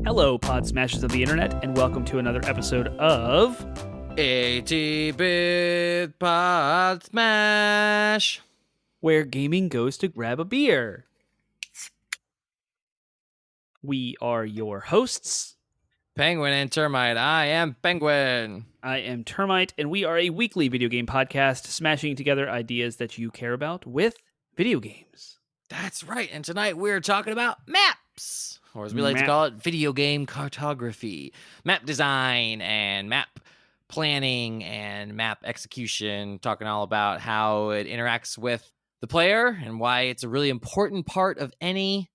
Hello, pod smashers of the internet, and welcome to another episode of 80-bit pod smash, Where Gaming Goes to Grab a Beer. We are your hosts. Penguin and Termite. I am Penguin. I am Termite, and we are a weekly video game podcast smashing together ideas that you care about with video games. That's right, and tonight we're talking about maps, or as we like to call it, video game cartography, map design, and map planning, and map execution, talking all about how it interacts with the player and why it's a really important part of any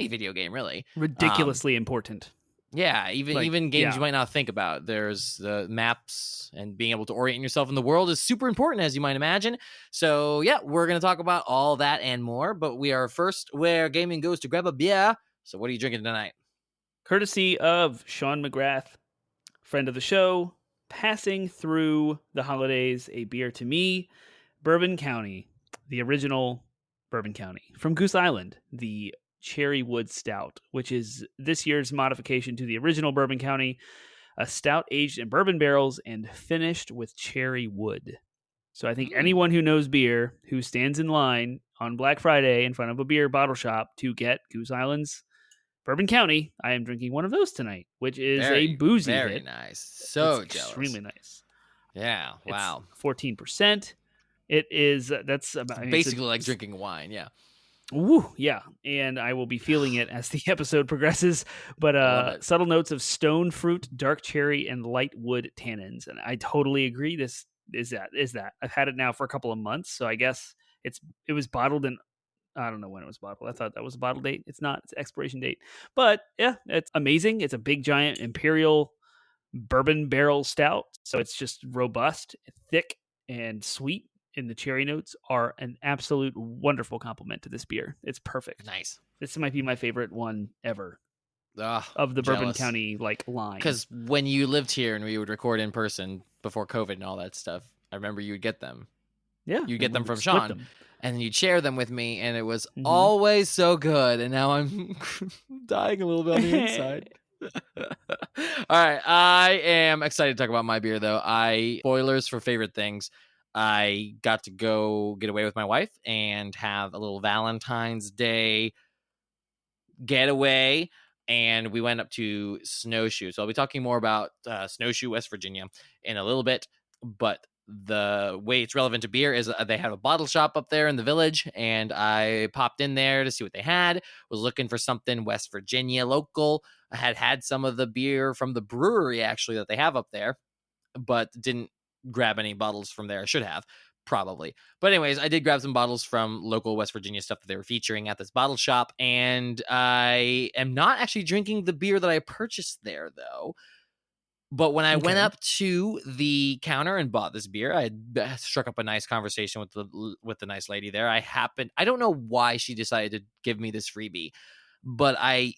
video game, really. Ridiculously important. Yeah, even games you might not think about. There's the maps, and being able to orient yourself in the world is super important, as you might imagine. So, yeah, we're going to talk about all that and more, but we are first where gaming goes to grab a beer. So what are you drinking tonight? Courtesy of Sean McGrath, friend of the show, passing through the holidays, a beer to me, Bourbon County, the original Bourbon County, from Goose Island, the Cherry Wood Stout, which is this year's modification to the original Bourbon County, a stout aged in bourbon barrels and finished with cherry wood. So I think anyone who knows beer, who stands in line on Black Friday in front of a beer bottle shop to get Goose Island's Bourbon County, I am drinking one of those tonight, which is a boozy very hit. nice. So it's jealous. Extremely nice. Yeah, wow. It's 14%. It is, that's about... basically like drinking wine, yeah. Woo, yeah, and I will be feeling it as the episode progresses, but subtle notes of stone fruit, dark cherry, and light wood tannins, and I totally agree. This is that. I've had it now for a couple of months, so I guess it was bottled in, I don't know when it was bottled. I thought that was a bottle date. It's not. It's expiration date. But yeah, it's amazing. It's a big, giant imperial bourbon barrel stout, so it's just robust, thick, and sweet. And the cherry notes are an absolute wonderful compliment to this beer. It's perfect. Nice. This might be my favorite one ever of the jealous. Bourbon County line. Because when you lived here and we would record in person before COVID and all that stuff, I remember you would get them. Yeah, you'd get them from Sean, and then you'd share them with me, and it was always so good. And now I'm dying a little bit on the inside. All right, I am excited to talk about my beer, though. Spoilers for favorite things. I got to go get away with my wife and have a little Valentine's Day getaway, and we went up to Snowshoe. So I'll be talking more about Snowshoe, West Virginia in a little bit, but the way it's relevant to beer is they have a bottle shop up there in the village, and I popped in there to see what they had. Was looking for something West Virginia local. I had some of the beer from the brewery, actually, that they have up there, but didn't grab any bottles from there. I should have, probably. But anyways, I did grab some bottles from local West Virginia stuff that they were featuring at this bottle shop, and I am not actually drinking the beer that I purchased there, though. But when I went up to the counter and bought this beer, I struck up a nice conversation with the nice lady there. I don't know why she decided to give me this freebie, but I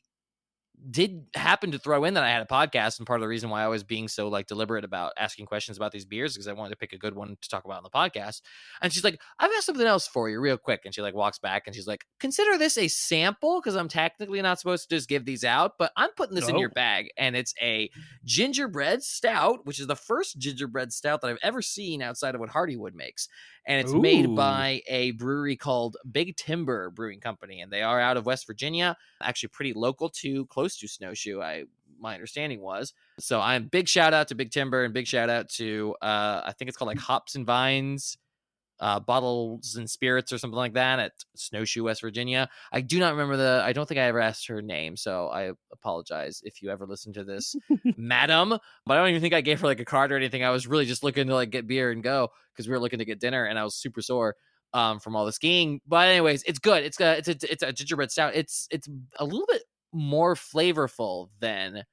did happen to throw in that I had a podcast, and part of the reason why I was being so deliberate about asking questions about these beers because I wanted to pick a good one to talk about on the podcast. And she's like, I've got something else for you real quick. And she walks back and she's like, consider this a sample because I'm technically not supposed to just give these out, but I'm putting this in your bag. And it's a gingerbread stout, which is the first gingerbread stout that I've ever seen outside of what Hardywood makes. And it's made by a brewery called Big Timber Brewing Company, and they are out of West Virginia, actually pretty local to close to Snowshoe, my understanding was. So I'm big shout out to Big Timber, and big shout out to I think it's called Hops and Vines Bottles and Spirits or something like that at Snowshoe, West Virginia. I do not remember I don't think I ever asked her name, so I apologize if you ever listen to this, madam. But I don't even think I gave her a card or anything. I was really just looking to get beer and go because we were looking to get dinner, and I was super sore from all the skiing. But anyways, it's good. It's a gingerbread stout. It's a little bit more flavorful than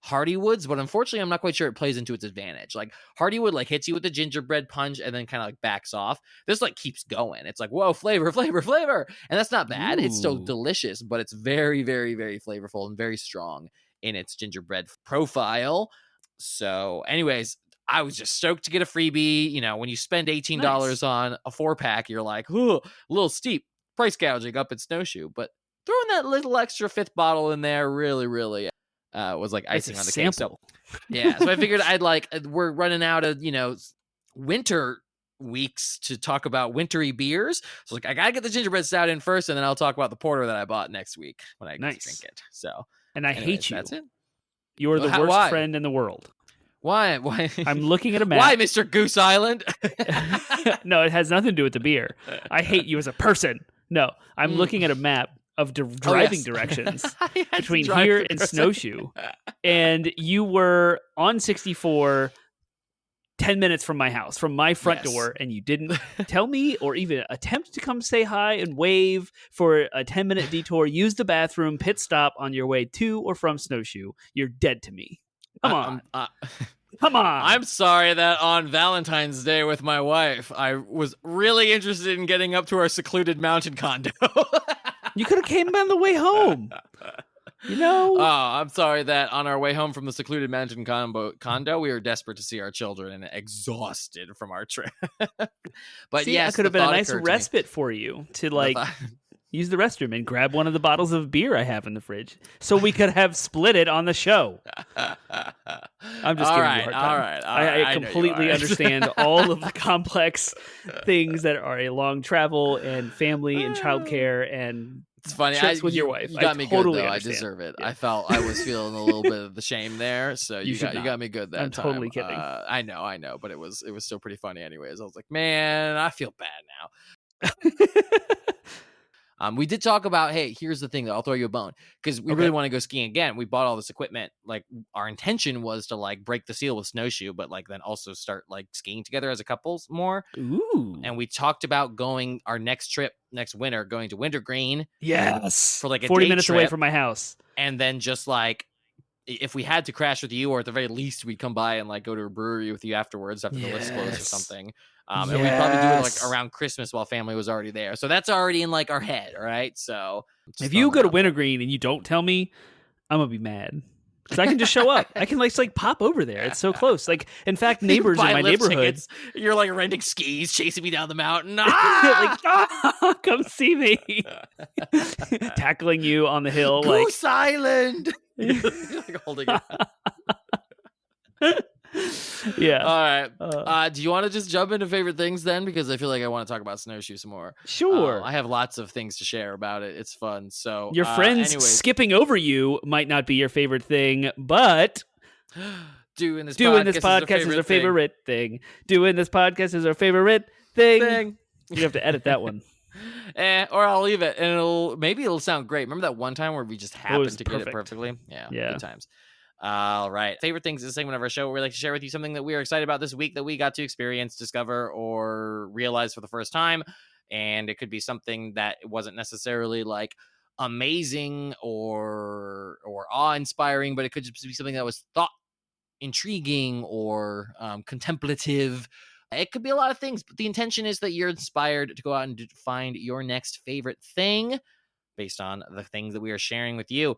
Hardywood's, but unfortunately I'm not quite sure it plays into its advantage. Hardywood hits you with the gingerbread punch and then kind of backs off. This keeps going. It's whoa, flavor, and that's not bad. It's still delicious, but it's very, very, very flavorful and very strong in its gingerbread profile. So anyways, I was just stoked to get a freebie. When you spend $18 on a 4-pack, you're like, ooh, a little steep price gouging up at Snowshoe, but throwing that little extra 5th bottle in there really, really was like It's icing a on the cake. So sample. yeah, so I figured I'd like, we're running out of, winter weeks to talk about wintry beers. So like, I gotta get the gingerbread stout in first, and then I'll talk about the porter that I bought next week when I get to drink it. So, And I anyways, hate you. that's it. You're the worst Why? friend in the world. Why? I'm looking at a map. Why, Mr. Goose Island? No, it has nothing to do with the beer. I hate you as a person. No, I'm looking at a map of driving directions between here and Snowshoe. And you were on 64 10 minutes from my house, from my front door, and you didn't tell me or even attempt to come say hi and wave for a 10-minute detour, use the bathroom, pit stop on your way to or from Snowshoe. You're dead to me. Come on. Come on. I'm sorry that on Valentine's Day with my wife, I was really interested in getting up to our secluded mountain condo. You could have came on the way home. Oh, I'm sorry that on our way home from the secluded mountain condo, we were desperate to see our children and exhausted from our trip. But see, yes, it could have been a nice respite for you to use the restroom and grab one of the bottles of beer I have in the fridge so we could have split it on the show. I'm just giving you a hard time. All right. I completely understand all of the complex things that are a long travel and family and childcare and it's funny. Trips with your wife. You got me totally good, though. understand. I deserve it. Yeah. I was feeling a little bit of the shame there, so you got me good that I'm time. totally kidding. I know, but it was still pretty funny anyways. I was like, man, I feel bad now. We did talk about, hey, here's the thing, though. I'll throw you a bone because we really want to go skiing again. We bought all this equipment. Like, our intention was to like break the seal with Snowshoe, but like then also start like skiing together as a couples more. Ooh. And we talked about going our next trip next winter, going to Wintergreen. Yes. For like a 40 day minutes trip, away from my house. and then just like, if we had to crash with you, or at the very least we'd come by and like go to a brewery with you afterwards after the list closed or something. And we'd probably do it like around Christmas while family was already there. So that's already in like our head, all right? So if you go to Wintergreen and you don't tell me, I'm gonna be mad. Because I can just show up. I can like pop over there. It's so close. Like, in fact, neighbors in my neighborhood. Tickets. You're like renting skis, chasing me down the mountain. Come see me. Tackling you on the hill. Goose Island. Like holding it. Yeah. All right. Do you want to just jump into favorite things then? Because I feel like I want to talk about Snowshoe some more. Sure. I have lots of things to share about it. It's fun. So your friends skipping over you might not be your favorite thing, but doing this podcast is our favorite thing. Doing this podcast is our favorite thing. You have to edit that one. Or I'll leave it, and it'll sound great. Remember that one time where we just happened to get it perfectly? Yeah. Good times. All right. Favorite things is a segment of our show where we like to share with you something that we are excited about this week that we got to experience, discover, or realize for the first time. And it could be something that wasn't necessarily like amazing or awe-inspiring, but it could just be something that was intriguing or contemplative. It could be a lot of things, but the intention is that you're inspired to go out and find your next favorite thing based on the things that we are sharing with you.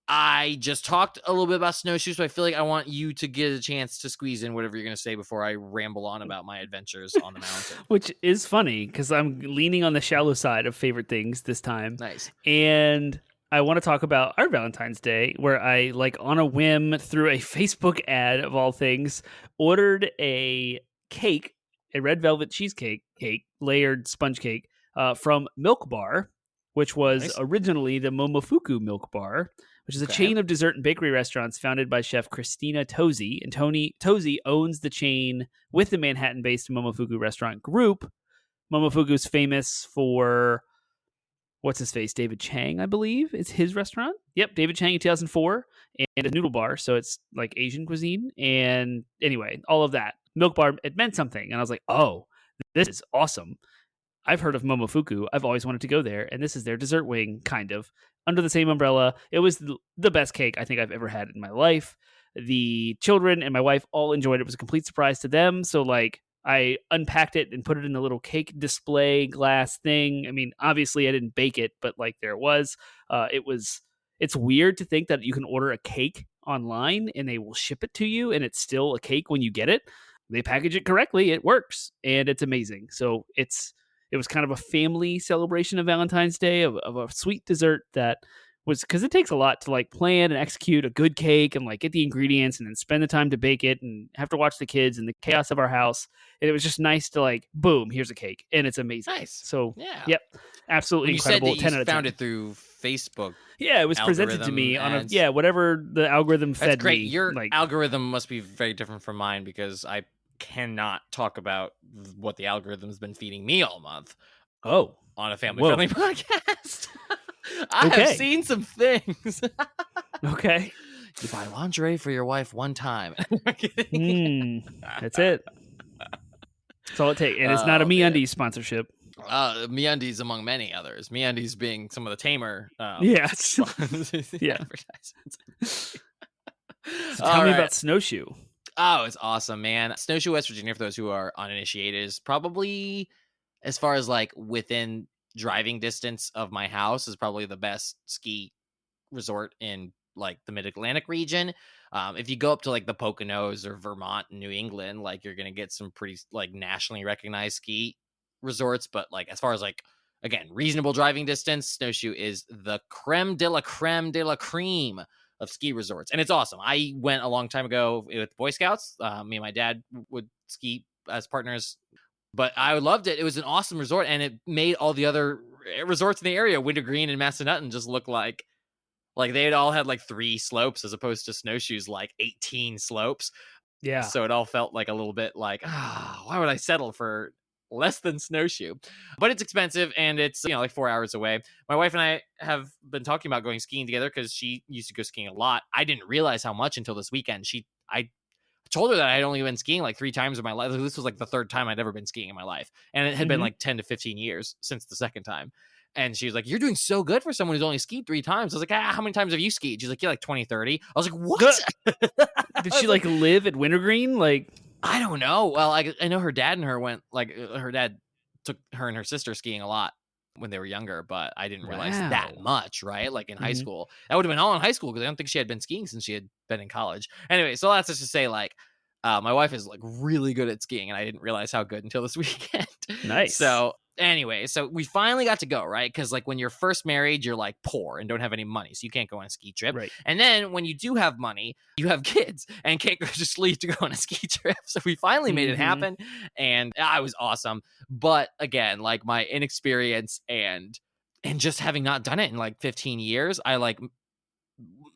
I just talked a little bit about Snowshoe, so I feel like I want you to get a chance to squeeze in whatever you're going to say before I ramble on about my adventures on the mountain. Which is funny, because I'm leaning on the shallow side of favorite things this time. Nice. And I want to talk about our Valentine's Day, where I, like, on a whim, through a Facebook ad of all things, ordered a cake, a red velvet cheesecake layered sponge cake from Milk Bar, which was originally the Momofuku Milk Bar, which is a chain of dessert and bakery restaurants founded by chef Christina Tosi. And Tosi owns the chain with the Manhattan-based Momofuku restaurant group. Momofuku's famous for, what's his face? David Chang, I believe, is his restaurant. Yep, David Chang in 2004, and a noodle bar, so it's like Asian cuisine. And anyway, all of that. Milk Bar, it meant something. And I was like, oh, this is awesome. I've heard of Momofuku. I've always wanted to go there. And this is their dessert wing, kind of, under the same umbrella. It was the best cake I think I've ever had in my life. The children and my wife all enjoyed it. It was a complete surprise to them. So, like, I unpacked it and put it in a little cake display glass thing. I mean, obviously I didn't bake it, but like there it was. It's weird to think that you can order a cake online and they will ship it to you and it's still a cake when you get it. They package it correctly. It works and it's amazing. So it was kind of a family celebration of Valentine's Day of a sweet dessert that was because it takes a lot to like plan and execute a good cake and like get the ingredients and then spend the time to bake it and have to watch the kids and the chaos of our house. And it was just nice to like, boom, here's a cake and it's amazing. Nice. So Yeah. yep, absolutely When you said incredible. that 10 out you of found 10. it through Facebook. Yeah, it was presented to me on a whatever the algorithm fed me. That's great. Your like, algorithm must be very different from mine because I cannot talk about what the algorithm's been feeding me all month. Oh, on a family-friendly podcast. I Okay. have seen some things. okay. You buy lingerie for your wife one time. That's it. That's all it takes. And it's not a MeUndies sponsorship. MeUndies among many others. MeUndies being some of the tamer yeah. advertisements. So tell me about Snowshoe. Oh, it's awesome, man. Snowshoe, West Virginia, for those who are uninitiated, is probably, as far as like within driving distance of my house, is probably the best ski resort in like the Mid-Atlantic region. If you go up to like the Poconos or Vermont and New England, like you're gonna get some pretty like nationally recognized ski resorts. But like as far as like, again, reasonable driving distance, Snowshoe is the creme de la creme of ski resorts, and it's awesome. I went a long time ago with Boy Scouts. Me and my dad would ski as partners, but I loved it. It was an awesome resort, and it made all the other resorts in the area, Wintergreen and Massanutten, just look like they had all had like 3 slopes as opposed to Snowshoe's like 18 slopes. Yeah. So it all felt like a little bit like, why would I settle for less than Snowshoe? But it's expensive, and it's, like 4 hours away. My wife and I have been talking about going skiing together because she used to go skiing a lot. I didn't realize how much until this weekend. I told her that I had only been skiing like 3 times in my life. This was like the 3rd time I'd ever been skiing in my life. And it had been like 10 to 15 years since the 2nd time. And she was like, you're doing so good for someone who's only skied 3 times. I was like, how many times have you skied? She's like, yeah, like 20, 30. I was like, what? Did she like live at Wintergreen? Like, I don't know. Well, I know her dad and her went, like, her dad took her and her sister skiing a lot when they were younger, but I didn't realize that much, right? Like in high school. That would have been all in high school because I don't think she had been skiing since she had been in college. Anyway, so that's just to say, like, my wife is like really good at skiing, and I didn't realize how good until this weekend. Nice. So anyway, so we finally got to go, right? Because like when you're first married, you're like poor and don't have any money, so you can't go on a ski trip. Right. And then when you do have money, you have kids and can't just leave to go on a ski trip. So we finally made it happen, and it was awesome. But again, like my inexperience and just having not done it in like 15 years, I like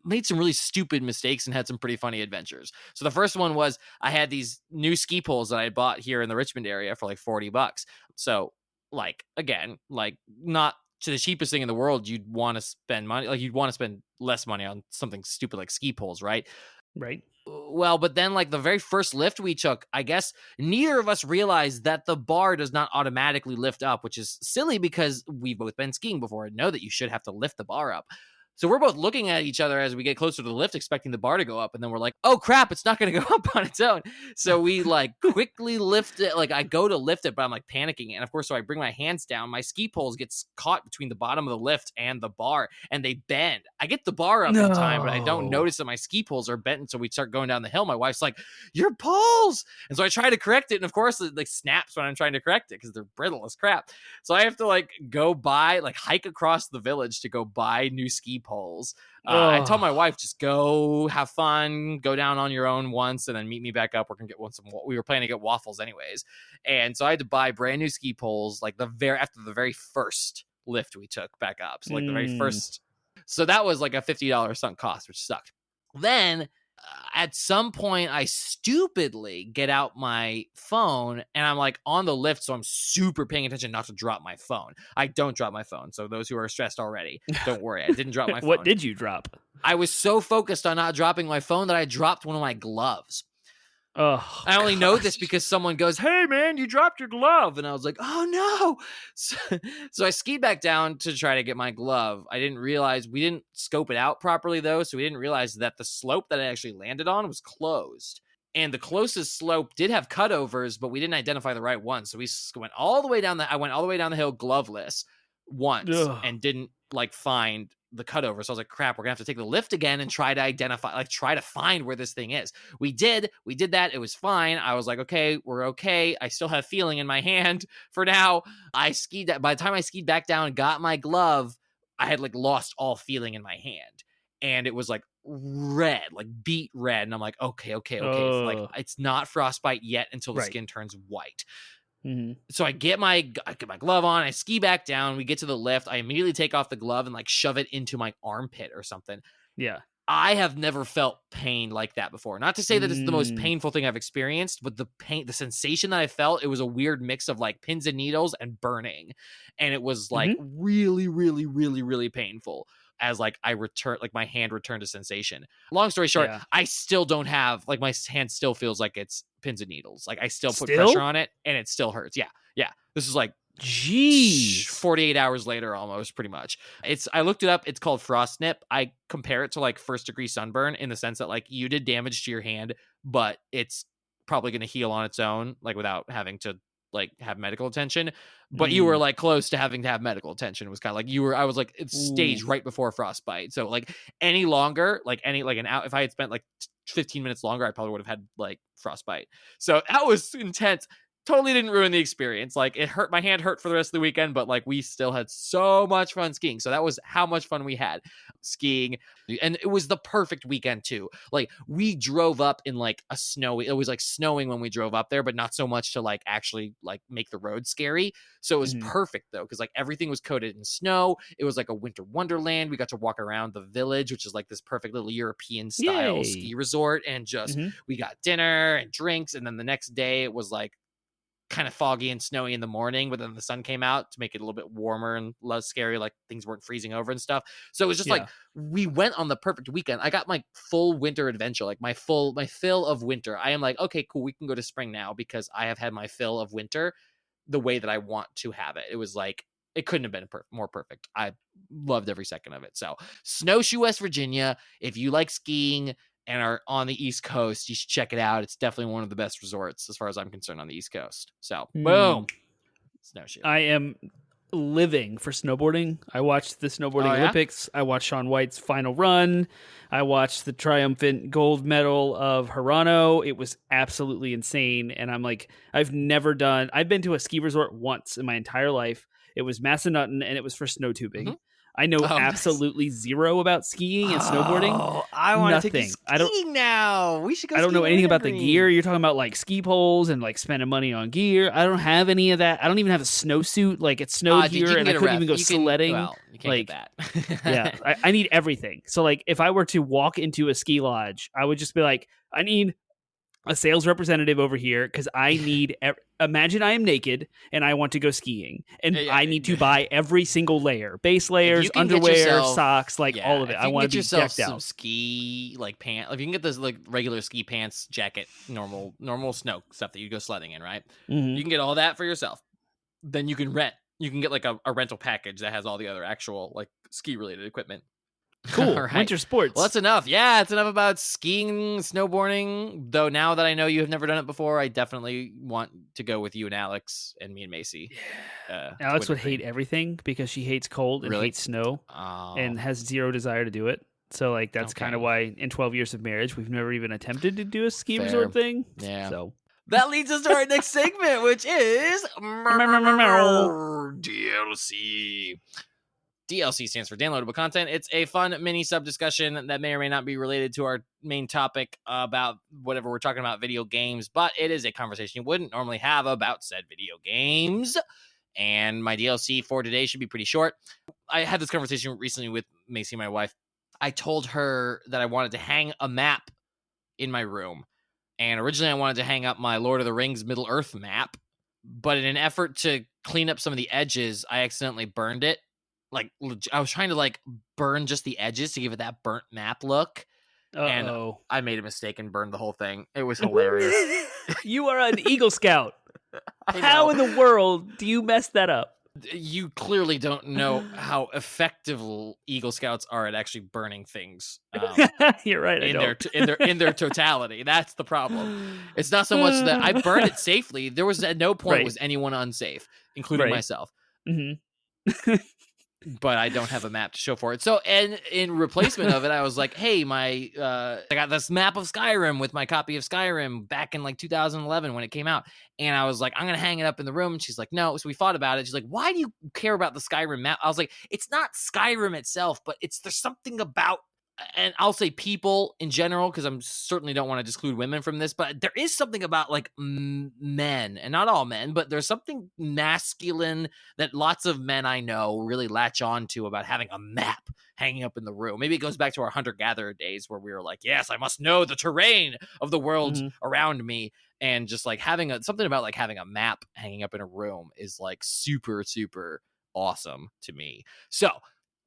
made some really stupid mistakes and had some pretty funny adventures. So the first one was I had these new ski poles that I bought here in the Richmond area for like $40. So like, again, like not to the cheapest thing in the world, you'd want to spend money. Like you'd want to spend less money on something stupid like ski poles, right? Right. Well, but then like the very first lift we took, I guess neither of us realized that the bar does not automatically lift up, which is silly because we've both been skiing before and know that you should have to lift the bar up. So we're both looking at each other as we get closer to the lift, expecting the bar to go up. And then we're like, oh, crap, it's not going to go up on its own. So we like quickly lift it. Like I go to lift it, but I'm like panicking. And of course, so I bring my hands down. My ski poles gets caught between the bottom of the lift and the bar, and they bend. I get the bar up in time, but I don't notice that my ski poles are bent. And so we start going down the hill. My wife's like, your poles. And so I try to correct it. And of course, it like snaps when I'm trying to correct it because they're brittle as crap. So I have to like go buy, like hike across the village to go buy new ski poles. I tell my wife, just go have fun, go down on your own once, and then meet me back up. We're gonna get we were planning to get waffles anyways, and so I had to buy brand new ski poles like after the very first lift we took back up. So like the very first, so that was like a $50 sunk cost, which sucked. Then at some point, I stupidly get out my phone and I'm like on the lift. So I'm super paying attention not to drop my phone. I don't drop my phone. So those who are stressed already, don't worry. I didn't drop my phone. What did you drop? I was so focused on not dropping my phone that I dropped one of my gloves. Oh, I only know this because someone goes, hey, man, you dropped your glove. And I was like, oh, no. So I skied back down to try to get my glove. I didn't realize we didn't scope it out properly, though. So we didn't realize that the slope that I actually landed on was closed. And the closest slope did have cutovers, but we didn't identify the right one. So we went all the way down I went all the way down the hill gloveless once and didn't like find the cutover. So I was like, crap, we're gonna have to take the lift again and try to find where this thing is. We did that. It was fine. I was like, okay, we're okay. I still have feeling in my hand for now. By the time I skied back down and got my glove, I had like lost all feeling in my hand, and it was like red, like beet red. And I'm like, okay. It's like, it's not frostbite yet until the skin turns white. So I get my glove on, I ski back down, we get to the lift, I immediately take off the glove and like shove it into my armpit or something. Yeah. I have never felt pain like that before. Not to say that it's the most painful thing I've experienced, but the sensation that I felt, it was a weird mix of like pins and needles and burning. And it was like really, really, really, really painful as like my hand returned to sensation. Long story short, I still don't have, like, my hand still feels like it's pins and needles. Like I still put pressure on it and it still hurts. Yeah. This is like, jeez, 48 hours later, almost, pretty much. I looked it up. It's called frost nip. I compare it to like 1st-degree sunburn in the sense that like you did damage to your hand, but it's probably going to heal on its own, like without having to like have medical attention. But you were like close to having to have medical attention. It was kind of like I was like, it's stage right before frostbite. So like any longer, like an hour, if I had spent like 15 minutes longer, I probably would have had like frostbite. So that was intense. Totally didn't ruin the experience. Like, it hurt, my hand hurt for the rest of the weekend, but like we still had so much fun skiing. So that was how much fun we had skiing. And it was the perfect weekend too. Like, we drove up in like it was like snowing when we drove up there, but not so much to like actually like make the road scary. So it was perfect though, because like everything was coated in snow. It was like a winter wonderland. We got to walk around the village, which is like this perfect little European style ski resort, and just we got dinner and drinks. And then the next day it was like kind of foggy and snowy in the morning, but then the sun came out to make it a little bit warmer and less scary, like things weren't freezing over and stuff. So it was just like, we went on the perfect weekend. I got my full winter adventure, like my fill of winter. I am like, okay, cool, we can go to spring now because I have had my fill of winter the way that I want to have it. It was like, it couldn't have been more perfect. I loved every second of it. So Snowshoe, West Virginia, if you like skiing and are on the East Coast, you should check it out. It's definitely one of the best resorts as far as I'm concerned on the East Coast. So, boom. Snowshoe. I am living for snowboarding. I watched the snowboarding Olympics. I watched Shaun White's final run. I watched the triumphant gold medal of Hirano. It was absolutely insane. And I'm like, I've been to a ski resort once in my entire life. It was Massanutten, and it was for snow tubing. I know absolutely zero about skiing and snowboarding. I want to take you skiing now. We should go. I don't know anything about the gear. You're talking about like ski poles and like spending money on gear. I don't have any of that. I don't even have a snowsuit. Like, it snowed here, and I couldn't even go sledding. You can't get that. Yeah, I need everything. So like, if I were to walk into a ski lodge, I would just be like, I need a sales representative over here because I need. Imagine I am naked and I want to go skiing, and I need to buy every single layer, base layers, underwear, socks, like all of it. I want to be decked out. Some ski like pants. If you can get this like regular ski pants, jacket, normal snow stuff that you go sledding in, right? You can get all that for yourself. Then you can rent. You can get like a rental package that has all the other actual like ski related equipment. Cool. Right. Winter sports. Well, that's enough. Yeah, it's enough about skiing, snowboarding. Though now that I know you have never done it before, I definitely want to go with you and Alex and me and Macy. Alex would hate everything because she hates cold and hates snow and has zero desire to do it. So like that's kind of why in 12 years of marriage we've never even attempted to do a ski resort thing. Yeah. So that leads us to our next segment, which is DLC. DLC stands for downloadable content. It's a fun mini sub-discussion that may or may not be related to our main topic about whatever we're talking about, video games, but it is a conversation you wouldn't normally have about said video games. And my DLC for today should be pretty short. I had this conversation recently with Macy, my wife. I told her that I wanted to hang a map in my room. And originally I wanted to hang up my Lord of the Rings Middle-earth map, but in an effort to clean up some of the edges, I accidentally burned it. Like, I was trying to like burn just the edges to give it that burnt map look. And I made a mistake and burned the whole thing. It was hilarious. You are an Eagle Scout. How in the world do you mess that up? You clearly don't know how effective Eagle Scouts are at actually burning things. You're right. In their totality. That's the problem. It's not so much that I burned it safely. There was at no point was anyone unsafe, including myself. Mm-hmm. but I don't have a map to show for it. So, and in replacement of it, I was like, hey, I got this map of Skyrim with my copy of Skyrim back in like 2011 when it came out. And I was like, I'm going to hang it up in the room. And she's like, no. So we thought about it. She's like, why do you care about the Skyrim map? I was like, it's not Skyrim itself, but there's something about, and I'll say people in general, because I'm certainly don't want to exclude women from this, but there is something about like men, and not all men, but there's something masculine that lots of men I know really latch on to about having a map hanging up in the room. Maybe it goes back to our hunter-gatherer days where we were like, yes, I must know the terrain of the world around me. And just like having something about like having a map hanging up in a room is like super, super awesome to me. So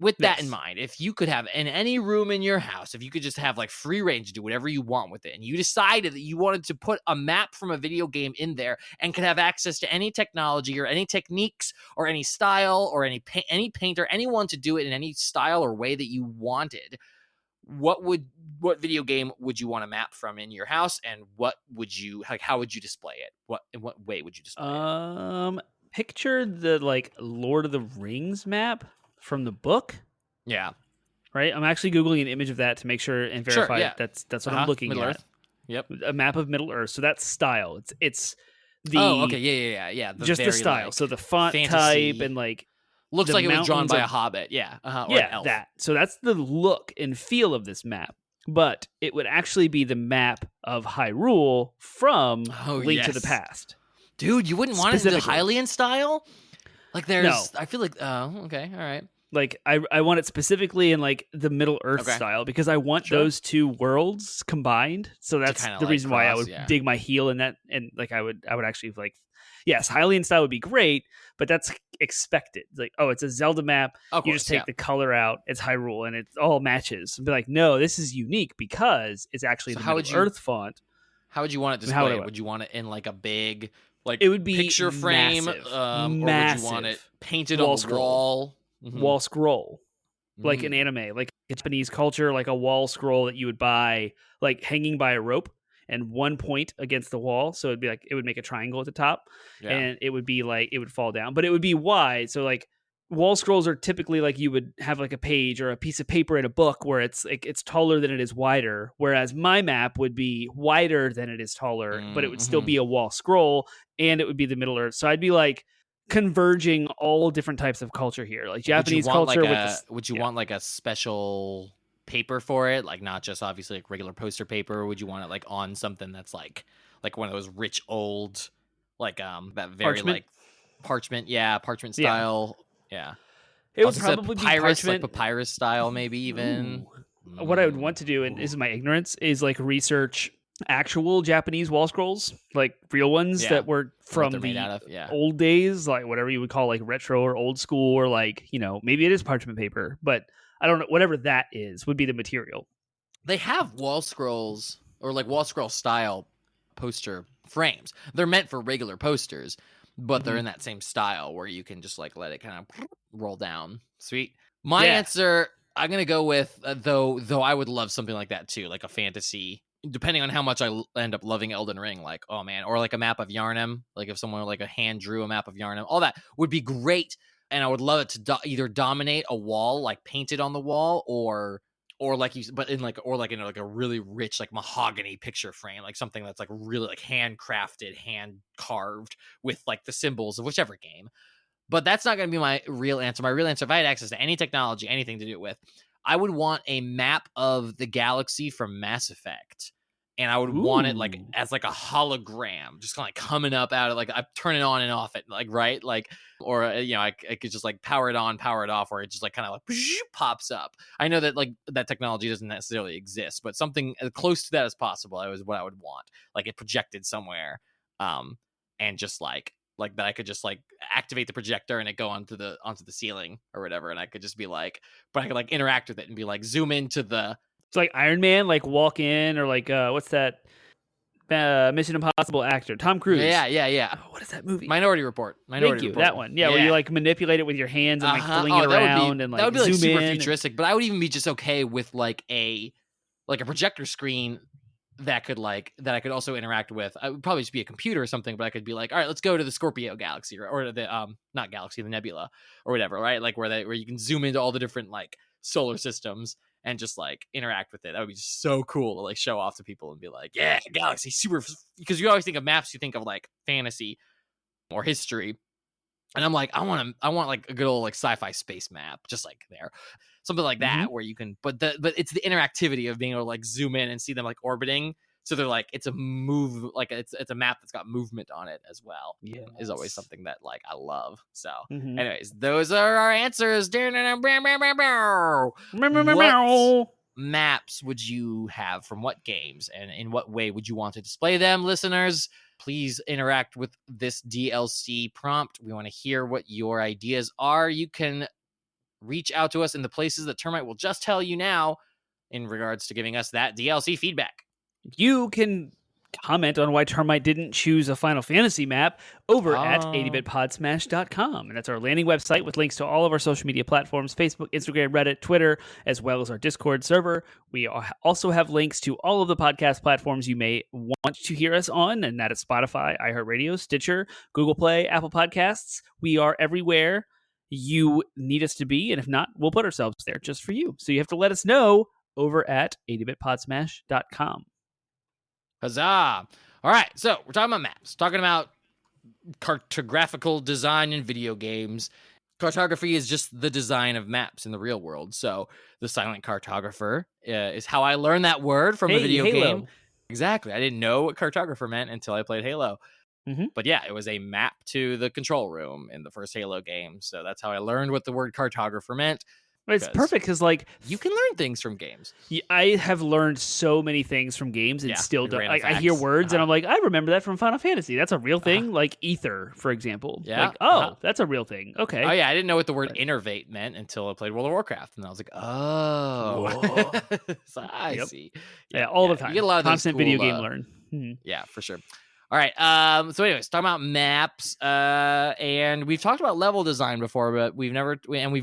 with that in mind, if you could have in any room in your house, if you could just have like free range to do whatever you want with it, and you decided that you wanted to put a map from a video game in there and could have access to any technology or any techniques or any style or any painter, anyone to do it in any style or way that you wanted, what video game would you want to map from in your house, and what would you like? How would you display it? In what way would you display it? Picture the like Lord of the Rings map from the book. Yeah. Right? I'm actually Googling an image of that to make sure and verify that's what I'm looking Middle at. Earth. Yep. A map of Middle Earth. So that's style. It's the okay, yeah. Just the style. Like, so the font fantasy, type and like looks like it was drawn by a hobbit. Yeah. Or an elf. That. So that's the look and feel of this map. But it would actually be the map of Hyrule from Link to the Past. Dude, you wouldn't want it in the Hylian style? Like there's I feel like okay, all right. Like I want it specifically in like the Middle Earth style because I want those two worlds combined. So that's the reason why I would dig my heel in that, and like I would actually like, yes, Hylian style would be great, but that's expected. Like, oh, it's a Zelda map. You just take the color out. It's Hyrule, and it all matches. And be like, no, this is unique because it's actually the Middle Earth font. How would you want it displayed? Would you want it in like a big like it would be picture frame, massive, or would you want it painted on the wall? Wall scroll, like an anime, like Japanese culture, like a wall scroll that you would buy, like hanging by a rope and one point against the wall. So it'd be like, it would make a triangle at the top and it would be like, it would fall down, but it would be wide. So like wall scrolls are typically like you would have like a page or a piece of paper in a book where it's like, it's taller than it is wider. Whereas my map would be wider than it is taller, but it would still be a wall scroll and it would be the Middle Earth. So I'd be like, converging all different types of culture here, like Japanese culture. Would you want like a special paper for it, like not just obviously like regular poster paper? Or would you want it like on something that's like one of those rich old like that very parchment? Like parchment style? Yeah. It would probably be papyrus, like papyrus style, maybe even. What I would want to do, and this is my ignorance, is like research actual Japanese wall scrolls, like real ones that were from the old days, like whatever you would call like retro or old school, or like, you know, maybe it is parchment paper, but I don't know, whatever that is would be the material. They have wall scrolls or like wall scroll style poster frames. They're meant for regular posters, but they're in that same style where you can just like let it kind of roll down. Sweet. My answer, I'm going to go with, though I would love something like that too, like a fantasy, depending on how much I end up loving Elden Ring, like, oh man, or like a map of Yharnam, like if someone like a hand drew a map of Yharnam, all that would be great. And I would love it to either dominate a wall, like painted on the wall, or like you, but in like, or like in like a really rich, like mahogany picture frame, like something that's like really like handcrafted, hand carved with like the symbols of whichever game. But that's not going to be my real answer. My real answer, if I had access to any technology, anything to do it with, I would want a map of the galaxy from Mass Effect. And I would want it like as like a hologram, just kind of like coming up out of like, I turn it on and off it, like, right? Like, or, you know, I could just like power it on, power it off, or it just like kind of like pops up. I know that like that technology doesn't necessarily exist, but something as close to that as possible is what I would want. Like it projected somewhere, and just like that I could just like activate the projector and it go onto the ceiling or whatever, and I could just be like, but I could like interact with it and be like zoom into the. It's like Iron Man, like walk in, or like what's that Mission Impossible actor, Tom Cruise. Yeah. Oh, what is that movie? Minority Report. Thank you. That one. Yeah, where you like manipulate it with your hands and like fling it around and like that would be like zoom super in. futuristic. But I would even be just okay with like a projector screen that I could also interact with. I would probably just be a computer or something, but I could be like, all right, let's go to the Scorpio galaxy or the not galaxy, the nebula or whatever, right? Like where you can zoom into all the different like solar systems and just like interact with it. That would be just so cool to like show off to people and be like, yeah, galaxy, super, because you always think of maps, you think of like fantasy or history. And I'm like, I want like a good old like sci-fi space map, just like there. Something like that where you can, but it's the interactivity of being able to like zoom in and see them like orbiting. So they're like, it's a move, like it's a map that's got movement on it as well. Yeah, is always something that like I love. So, Mhm. anyways, those are our answers. What maps would you have from what games, and in what way would you want to display them, listeners? Please interact with this DLC prompt. We want to hear what your ideas are. You can reach out to us in the places that Termite will just tell you now in regards to giving us that DLC feedback. You can comment on why Termite didn't choose a Final Fantasy map over at 80bitpodsmash.com. And that's our landing website with links to all of our social media platforms, Facebook, Instagram, Reddit, Twitter, as well as our Discord server. We also have links to all of the podcast platforms you may want to hear us on, and that is Spotify, iHeartRadio, Stitcher, Google Play, Apple Podcasts. We are everywhere you need us to be, and if not, we'll put ourselves there just for you. So you have to let us know over at 80bitpodsmash.com. Huzzah! All right, so we're talking about maps, talking about cartographical design in video games. Cartography is just the design of maps in the real world. So the silent cartographer is how I learned that word from a video game. Exactly. I didn't know what cartographer meant until I played Halo. But yeah, it was a map to the control room in the first Halo game. So that's how I learned what the word cartographer meant. It's perfect because, like, you can learn things from games. I have learned so many things from games and still don't. Like, I hear words and I'm like, I remember that from Final Fantasy. That's a real thing. Like ether, for example. Yeah. Like, that's a real thing. Okay. Oh yeah, I didn't know what the word innervate meant until I played World of Warcraft, and I was like, oh, so I see. Yeah, all the time. You get a lot of constant cool, video game learn. Yeah, for sure. All right. So anyways, talking about maps, and we've talked about level design before, but we've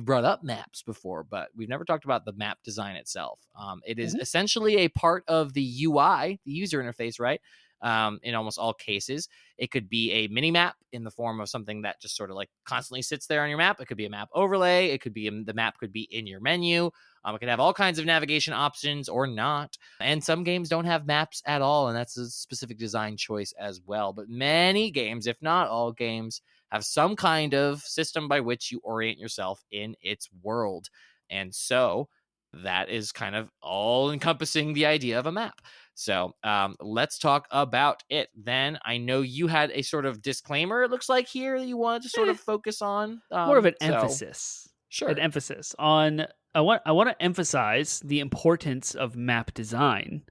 brought up maps before, but we've never talked about the map design itself. It is essentially a part of the UI, the user interface, right? In almost all cases, it could be a mini map in the form of something that just sort of like constantly sits there on your map. It could be a map overlay. It could be the map could be in your menu. It could have all kinds of navigation options or not. And some games don't have maps at all, and that's a specific design choice as well. But many games, if not all games, have some kind of system by which you orient yourself in its world. And so that is kind of all encompassing the idea of a map. So let's talk about it then. I know you had a sort of disclaimer, it looks like here, that you wanted to sort of focus on. More of an emphasis. Sure. An emphasis on... I want to emphasize the importance of map design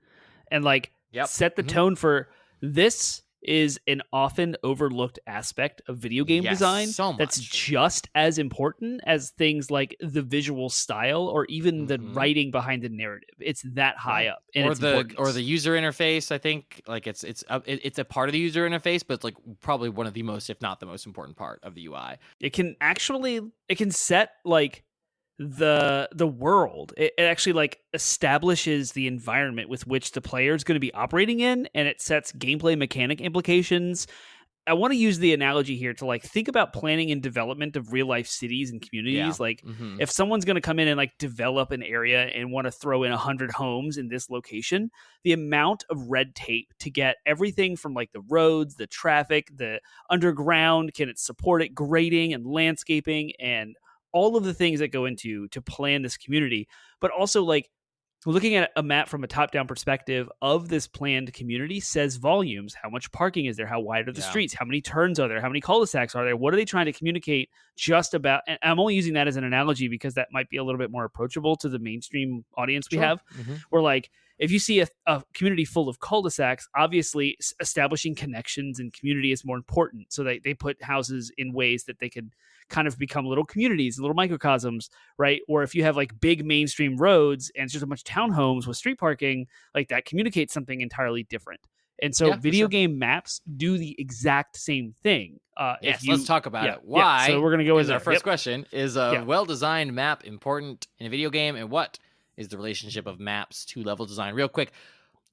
and like set the tone for this is an often overlooked aspect of video game design that's just as important as things like the visual style or even the writing behind the narrative. It's that high up, and or the user interface. I think like it's a part of the user interface, but it's like probably one of the most, if not the most important part of the UI. It can set like the world. It actually like establishes the environment with which the player is going to be operating in, and it sets gameplay mechanic implications. I want to use the analogy here to like think about planning and development of real life cities and communities. Like if someone's going to come in and like develop an area and want to throw in 100 homes in this location, the amount of red tape to get everything from like the roads, the traffic, the underground, can it support it, grading and landscaping and all of the things that go into to plan this community, but also like looking at a map from a top-down perspective of this planned community says volumes. How much parking is there? How wide are the streets? How many turns are there? How many cul-de-sacs are there? What are they trying to communicate just about? And I'm only using that as an analogy because that might be a little bit more approachable to the mainstream audience we have. Where like, if you see a community full of cul-de-sacs, obviously establishing connections and community is more important. So they put houses in ways that they could kind of become little communities, little microcosms, right? Or if you have like big mainstream roads and it's just a bunch of townhomes with street parking, like that communicates something entirely different. And so video game maps do the exact same thing. Let's talk about it. Why? So we're going to go with our first question. Is a well-designed map important in a video game? And what is the relationship of maps to level design? Real quick,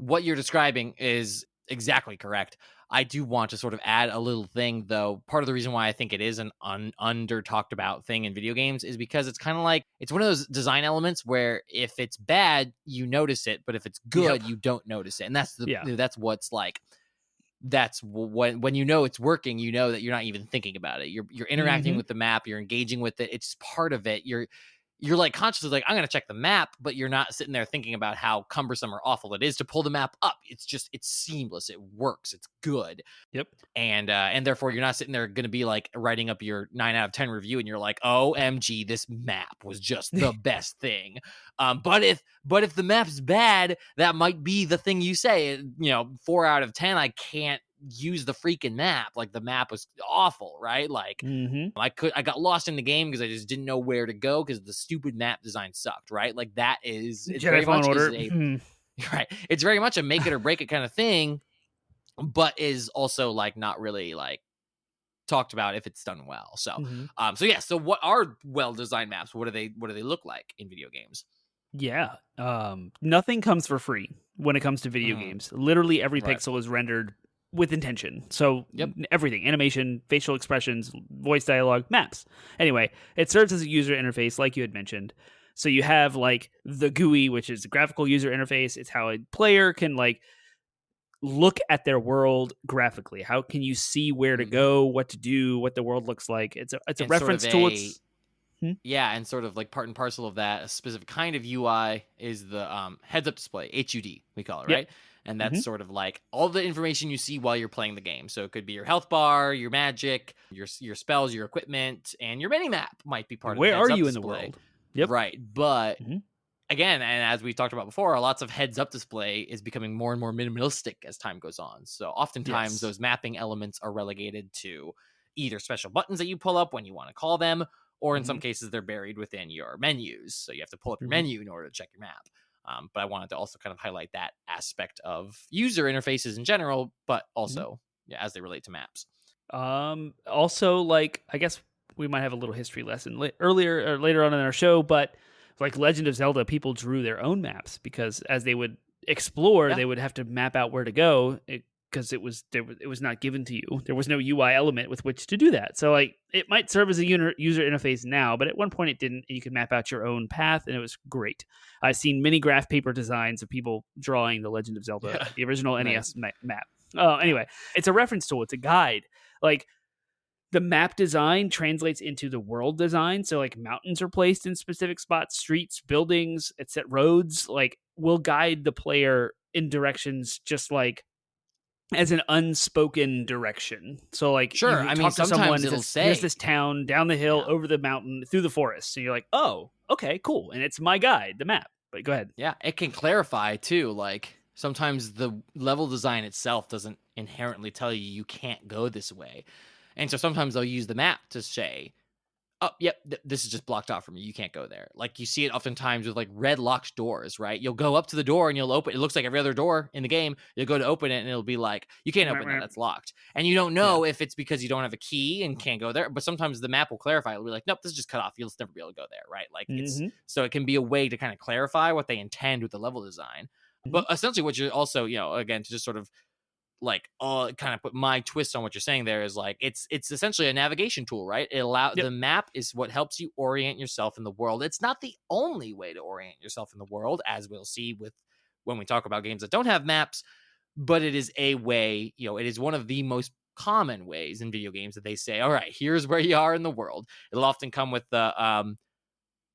what you're describing is exactly correct. I do want to sort of add a little thing, though. Part of the reason why I think it is an under talked about thing in video games is because it's kind of like, it's one of those design elements where if it's bad, you notice it, but if it's good, you don't notice it. And that's that's what's like, that's when you know it's working, you know that you're not even thinking about it. You're interacting with the map, you're engaging with it. It's part of it. You're like consciously like, I'm going to check the map, but you're not sitting there thinking about how cumbersome or awful it is to pull the map up. It's seamless. It works. It's good. Yep. And therefore you're not sitting there going to be like writing up your 9 out of 10 review and you're like, OMG, this map was just the best thing. But if the map's bad, that might be the thing you say. 4 out of 10, I can't use the freaking map. Like, the map was awful, right? Like, I got lost in the game because I just didn't know where to go because the stupid map design sucked, right? Like, that is, it's very much right. It's very much a make it or break it kind of thing, but is also like not really like talked about if it's done well. So so what are well-designed maps? What do they look like in video games? Yeah. Nothing comes for free when it comes to video games. Literally every pixel is rendered with intention. So everything, animation, facial expressions, voice dialogue, maps. Anyway, it serves as a user interface like you had mentioned. So you have like the GUI, which is the graphical user interface. It's how a player can like look at their world graphically. How can you see where to go, what to do, what the world looks like? It's a reference tool. Yeah, and sort of like part and parcel of that, a specific kind of UI is the heads-up display, HUD, we call it, right? And that's sort of like all the information you see while you're playing the game. So it could be your health bar, your magic, your spells, your equipment, and your mini-map might be part of the heads-up display. Where are you in the world? Yep. Right, but again, and as we talked about before, lots of heads-up display is becoming more and more minimalistic as time goes on. So oftentimes those mapping elements are relegated to either special buttons that you pull up when you want to call them, or in some cases, they're buried within your menus. So you have to pull up your menu in order to check your map. But I wanted to also kind of highlight that aspect of user interfaces in general, but also as they relate to maps. Also, like, I guess we might have a little history lesson later on in our show, but like Legend of Zelda, people drew their own maps because as they would explore, they would have to map out where to go because it was not given to you. There was no UI element with which to do that. So like it might serve as a user interface now, but at one point it didn't. You could map out your own path, and it was great. I've seen mini graph paper designs of people drawing the Legend of Zelda, the original NES map. Anyway, it's a reference tool. It's a guide. Like the map design translates into the world design. So like mountains are placed in specific spots, streets, buildings, etc. Roads like will guide the player in directions just like as an unspoken direction. So like, sure, I mean, sometimes it'll say, here's this town down the hill, over the mountain, through the forest. So you're like, oh, okay, cool. And it's my guide, the map. But go ahead. Yeah, it can clarify too. Like sometimes the level design itself doesn't inherently tell you can't go this way. And so sometimes they'll use the map to say, oh, yep, this is just blocked off from you. You can't go there. Like you see it oftentimes with like red locked doors, right? You'll go up to the door and you'll open. It looks like every other door in the game. You'll go to open it and it'll be like, you can't open that. That's locked. And you don't know if it's because you don't have a key and can't go there. But sometimes the map will clarify. It'll be like, nope, this is just cut off. You'll never be able to go there, right? Like it's so it can be a way to kind of clarify what they intend with the level design. But essentially what you're also, again, to just sort of like kind of put my twist on what you're saying there is like it's essentially a navigation tool, right? The map is what helps you orient yourself in the world. It's not the only way to orient yourself in the world, as we'll see with when we talk about games that don't have maps, but it is a way, it is one of the most common ways in video games that they say, all right, here's where you are in the world. It'll often come with the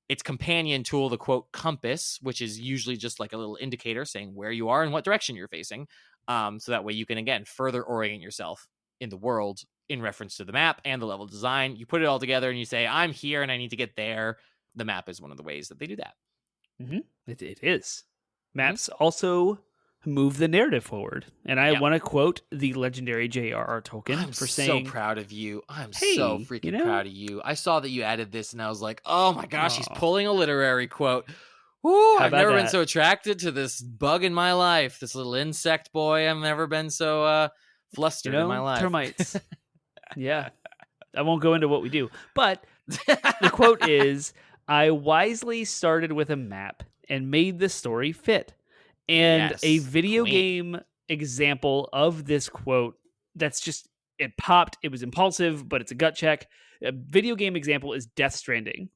its companion tool, the quote compass, which is usually just like a little indicator saying where you are and what direction you're facing. So that way you can, again, further orient yourself in the world in reference to the map and the level design. You put it all together and you say, I'm here and I need to get there. The map is one of the ways that they do that. It is. Maps also move the narrative forward. And I want to quote the legendary J.R.R. Tolkien I'm for saying, so proud of you. I'm so freaking proud of you. I saw that you added this and I was like, oh my gosh, he's pulling a literary quote. Woo, I've never been so attracted to this bug in my life. This little insect boy. I've never been so flustered in my life. Termites. Yeah. I won't go into what we do. But the quote is, I wisely started with a map and made the story fit. And a Yes, video queen. game example of this quote that's just, it popped, it was impulsive, but it's a gut check. A video game example is Death Stranding.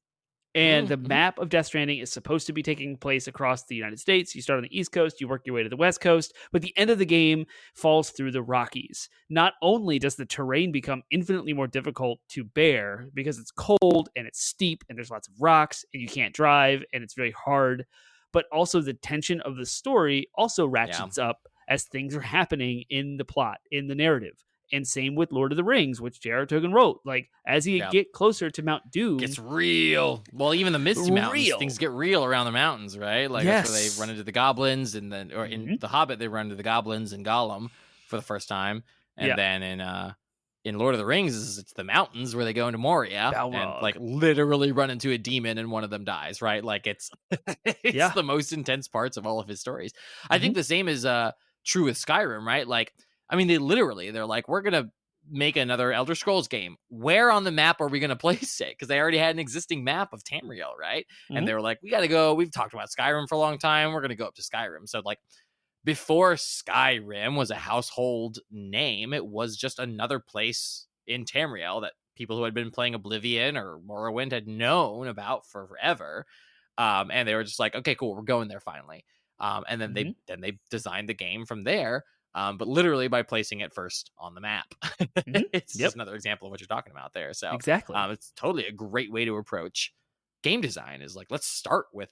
And the Mm-hmm. map of Death Stranding is supposed to be taking place across the United States. You start on the East Coast, you work your way to the West Coast, but the end of the game falls through the Rockies. Not only does the terrain become infinitely more difficult to bear because it's cold and it's steep and there's lots of rocks and you can't drive and it's very hard, but also the tension of the story also Yeah. ratchets up as things are happening in the plot, in the narrative. And same with Lord of the Rings, which J.R. Tolkien wrote. Like, as you Yeah. get closer to Mount Doom, Gets real. Well, even the Misty Mountains, things get real around the mountains, right? Like that's where they run into the goblins, and then, or in The Hobbit, they run into the goblins and Gollum for the first time, and then in Lord of the Rings, it's the mountains where they go into Moria Balrog. and like literally run into a demon, and one of them dies, right? Like it's the most intense parts of all of his stories. I think the same is true with Skyrim, right? Like, I mean, they're like, we're gonna make another Elder Scrolls game. Where on the map are we going to place it? Because they already had an existing map of Tamriel, right? And they were like, we got to go. We've talked about Skyrim for a long time. We're going to go up to Skyrim. So like before Skyrim was a household name, it was just another place in Tamriel that people who had been playing Oblivion or Morrowind had known about for forever. And they were just like, okay, cool, we're going there finally. And then they designed the game from there. But literally by placing it first on the map. It's just another example of what you're talking about there. So exactly, it's totally a great way to approach game design. Is like, let's start with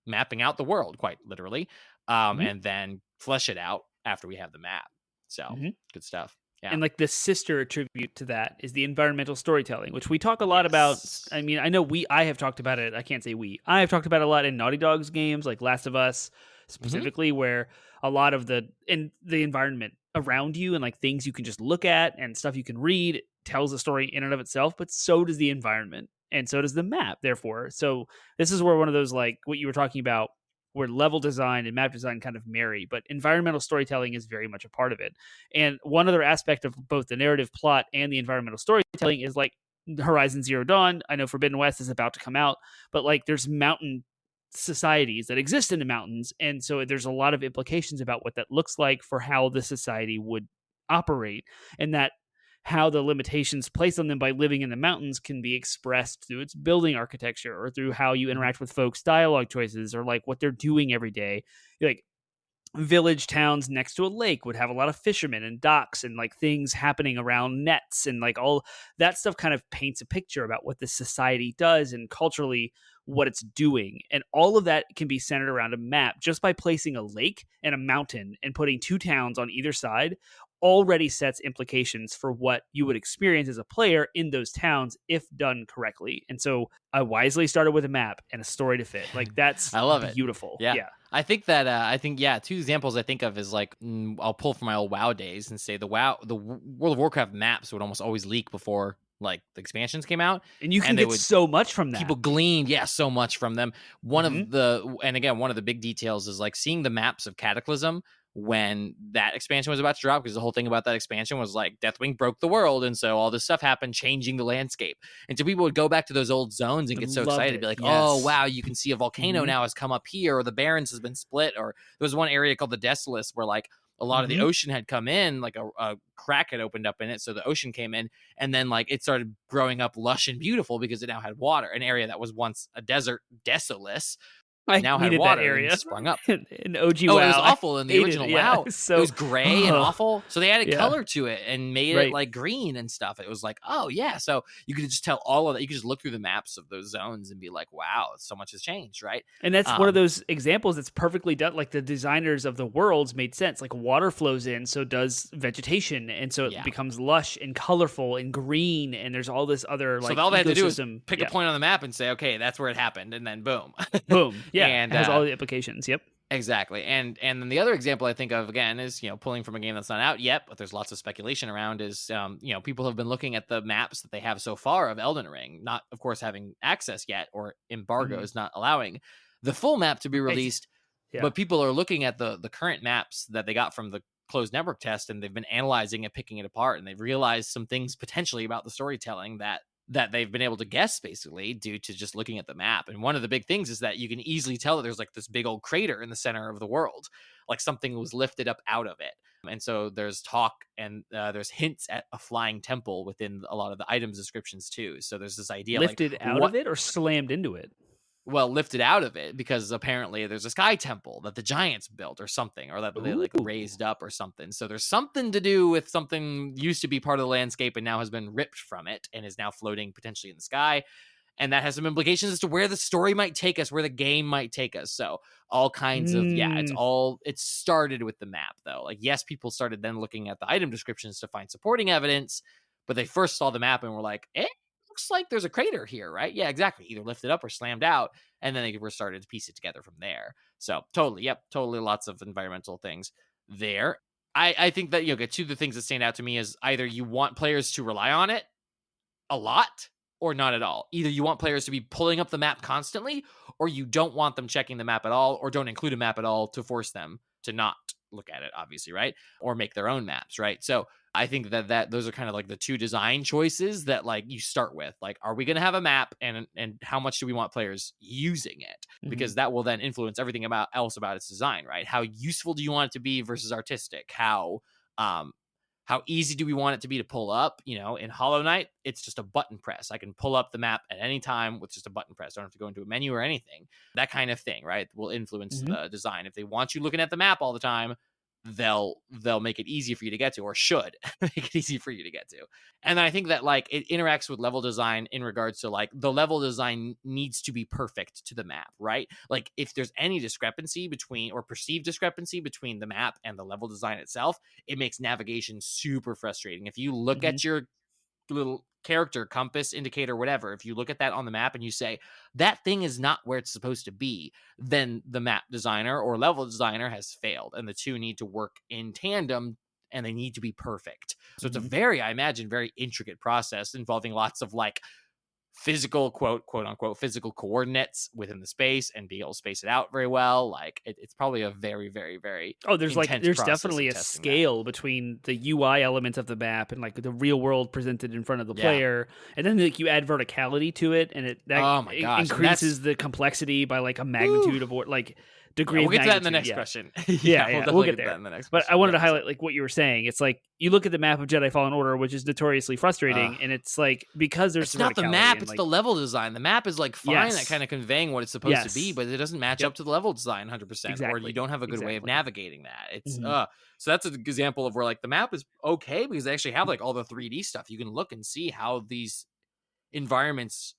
mapping out the world, quite literally, and then flesh it out after we have the map. So good stuff. Yeah. And like the sister attribute to that is the environmental storytelling, which we talk a lot about. I mean, I know I have talked about it. I can't say I have talked about it a lot in Naughty Dog's games, like Last of Us specifically, where a lot of the environment around you and like things you can just look at and stuff you can read tells a story in and of itself, but so does the environment and so does the map, therefore. So this is where one of those, like what you were talking about, where level design and map design kind of marry, but environmental storytelling is very much a part of it. And one other aspect of both the narrative plot and the environmental storytelling is like Horizon Zero Dawn. I know Forbidden West is about to come out, but like there's mountain societies that exist in the mountains, and so there's a lot of implications about what that looks like for how the society would operate, and that how the limitations placed on them by living in the mountains can be expressed through its building architecture or through how you interact with folks' dialogue choices or like what they're doing every day. Like village towns next to a lake would have a lot of fishermen and docks and like things happening around nets, and like all that stuff kind of paints a picture about what the society does and culturally what it's doing. And all of that can be centered around a map just by placing a lake and a mountain and putting two towns on either side already sets implications for what you would experience as a player in those towns if done correctly. And so I wisely started with a map and a story to fit. Like that's I love beautiful. It. Yeah. I think that two examples I think of is like I'll pull from my old WoW days and say the World of Warcraft maps would almost always leak before like the expansions came out, and you can get so much from that. People gleaned so much from them. One of the big details is like seeing the maps of Cataclysm when that expansion was about to drop, because the whole thing about that expansion was like Deathwing broke the world, and so all this stuff happened, changing the landscape. And so people would go back to those old zones and get so excited to be like, oh wow, you can see a volcano now has come up here, or the Barrens has been split, or there was one area called the Desolus where like a lot of the ocean had come in, like a crack had opened up in it, so the ocean came in, and then like it started growing up lush and beautiful because it now had water. An area that was once a desert, Desolus, now had water, that area. And sprung up. In OG WoW, it was awful in the original WoW. So, it was gray and awful. So they added color to it and made it like green and stuff. It was like, oh yeah. So you could just tell all of that. You could just look through the maps of those zones and be like, wow, so much has changed, right? And that's one of those examples that's perfectly done. Like the designers of the worlds made sense. Like water flows in, so does vegetation, and so it becomes lush and colorful and green. And there's all this other like. So all they had to do is pick a point on the map and say, okay, that's where it happened, and then boom, boom, yeah, and it has all the implications. Yep. Exactly. And then the other example I think of, again, is, pulling from a game that's not out yet, but there's lots of speculation around, is, people have been looking at the maps that they have so far of Elden Ring, not, of course, having access yet, or embargoes not allowing the full map to be released. But people are looking at the current maps that they got from the closed network test, and they've been analyzing it, picking it apart, and they've realized some things potentially about the storytelling that that they've been able to guess basically due to just looking at the map. And one of the big things is that you can easily tell that there's like this big old crater in the center of the world, like something was lifted up out of it. And so there's talk and there's hints at a flying temple within a lot of the items descriptions too. So there's this idea Lifted like out of it or slammed into it? well, lifted out of it because apparently there's a sky temple that the giants built or something, or that they like Ooh. raised up or something. So there's something to do with something used to be part of the landscape and now has been ripped from it and is now floating potentially in the sky. And that has some implications as to where the story might take us, where the game might take us. So all kinds of, it started with the map though. Like, yes, people started then looking at the item descriptions to find supporting evidence, but they first saw the map and were like, looks like there's a crater here, right? Yeah, exactly. Either lifted up or slammed out. And then they were started to piece it together from there. So totally lots of environmental things there. I think that, two of the things that stand out to me is either you want players to rely on it a lot or not at all. Either you want players to be pulling up the map constantly, or you don't want them checking the map at all, or don't include a map at all to force them to not look at it, obviously, right? Or make their own maps, right? So I think that those are kind of like the two design choices that like you start with. Like, are we going to have a map, and how much do we want players using it? Because that will then influence everything else about its design, right? How useful do you want it to be versus artistic? How easy do we want it to be to pull up? In Hollow Knight, it's just a button press. I can pull up the map at any time with just a button press. I don't have to go into a menu or anything. That kind of thing, right, will influence the design. If they want you looking at the map all the time, they'll make it easy for you to get to, or should make it easy for you to get to. And I think that like it interacts with level design in regards to like the level design needs to be perfect to the map, right? Like if there's any discrepancy between, or perceived discrepancy between the map and the level design itself, it makes navigation super frustrating. If you look at your little character compass indicator, whatever, if you look at that on the map and you say that thing is not where it's supposed to be, then the map designer or level designer has failed, and the two need to work in tandem and they need to be perfect. So it's a I imagine very intricate process involving lots of like physical quote unquote physical coordinates within the space and be able to space it out very well. Like it's probably a very, very, very there's definitely a scale between the UI elements of the map and like the real world presented in front of the player, and then like you add verticality to it, and it increases the complexity by like a magnitude of what like degree. We'll get to that in the next question. We'll get there. But I wanted to highlight like what you were saying. It's like you look at the map of Jedi Fallen Order, which is notoriously frustrating, and it's like because there's it's not the map, it's the level design. The map is like fine at kind of conveying what it's supposed to be, but it doesn't match up to the level design 100%, or you don't have a good way of navigating that. It's so that's an example of where like the map is okay because they actually have like all the 3D stuff. You can look and see how these environments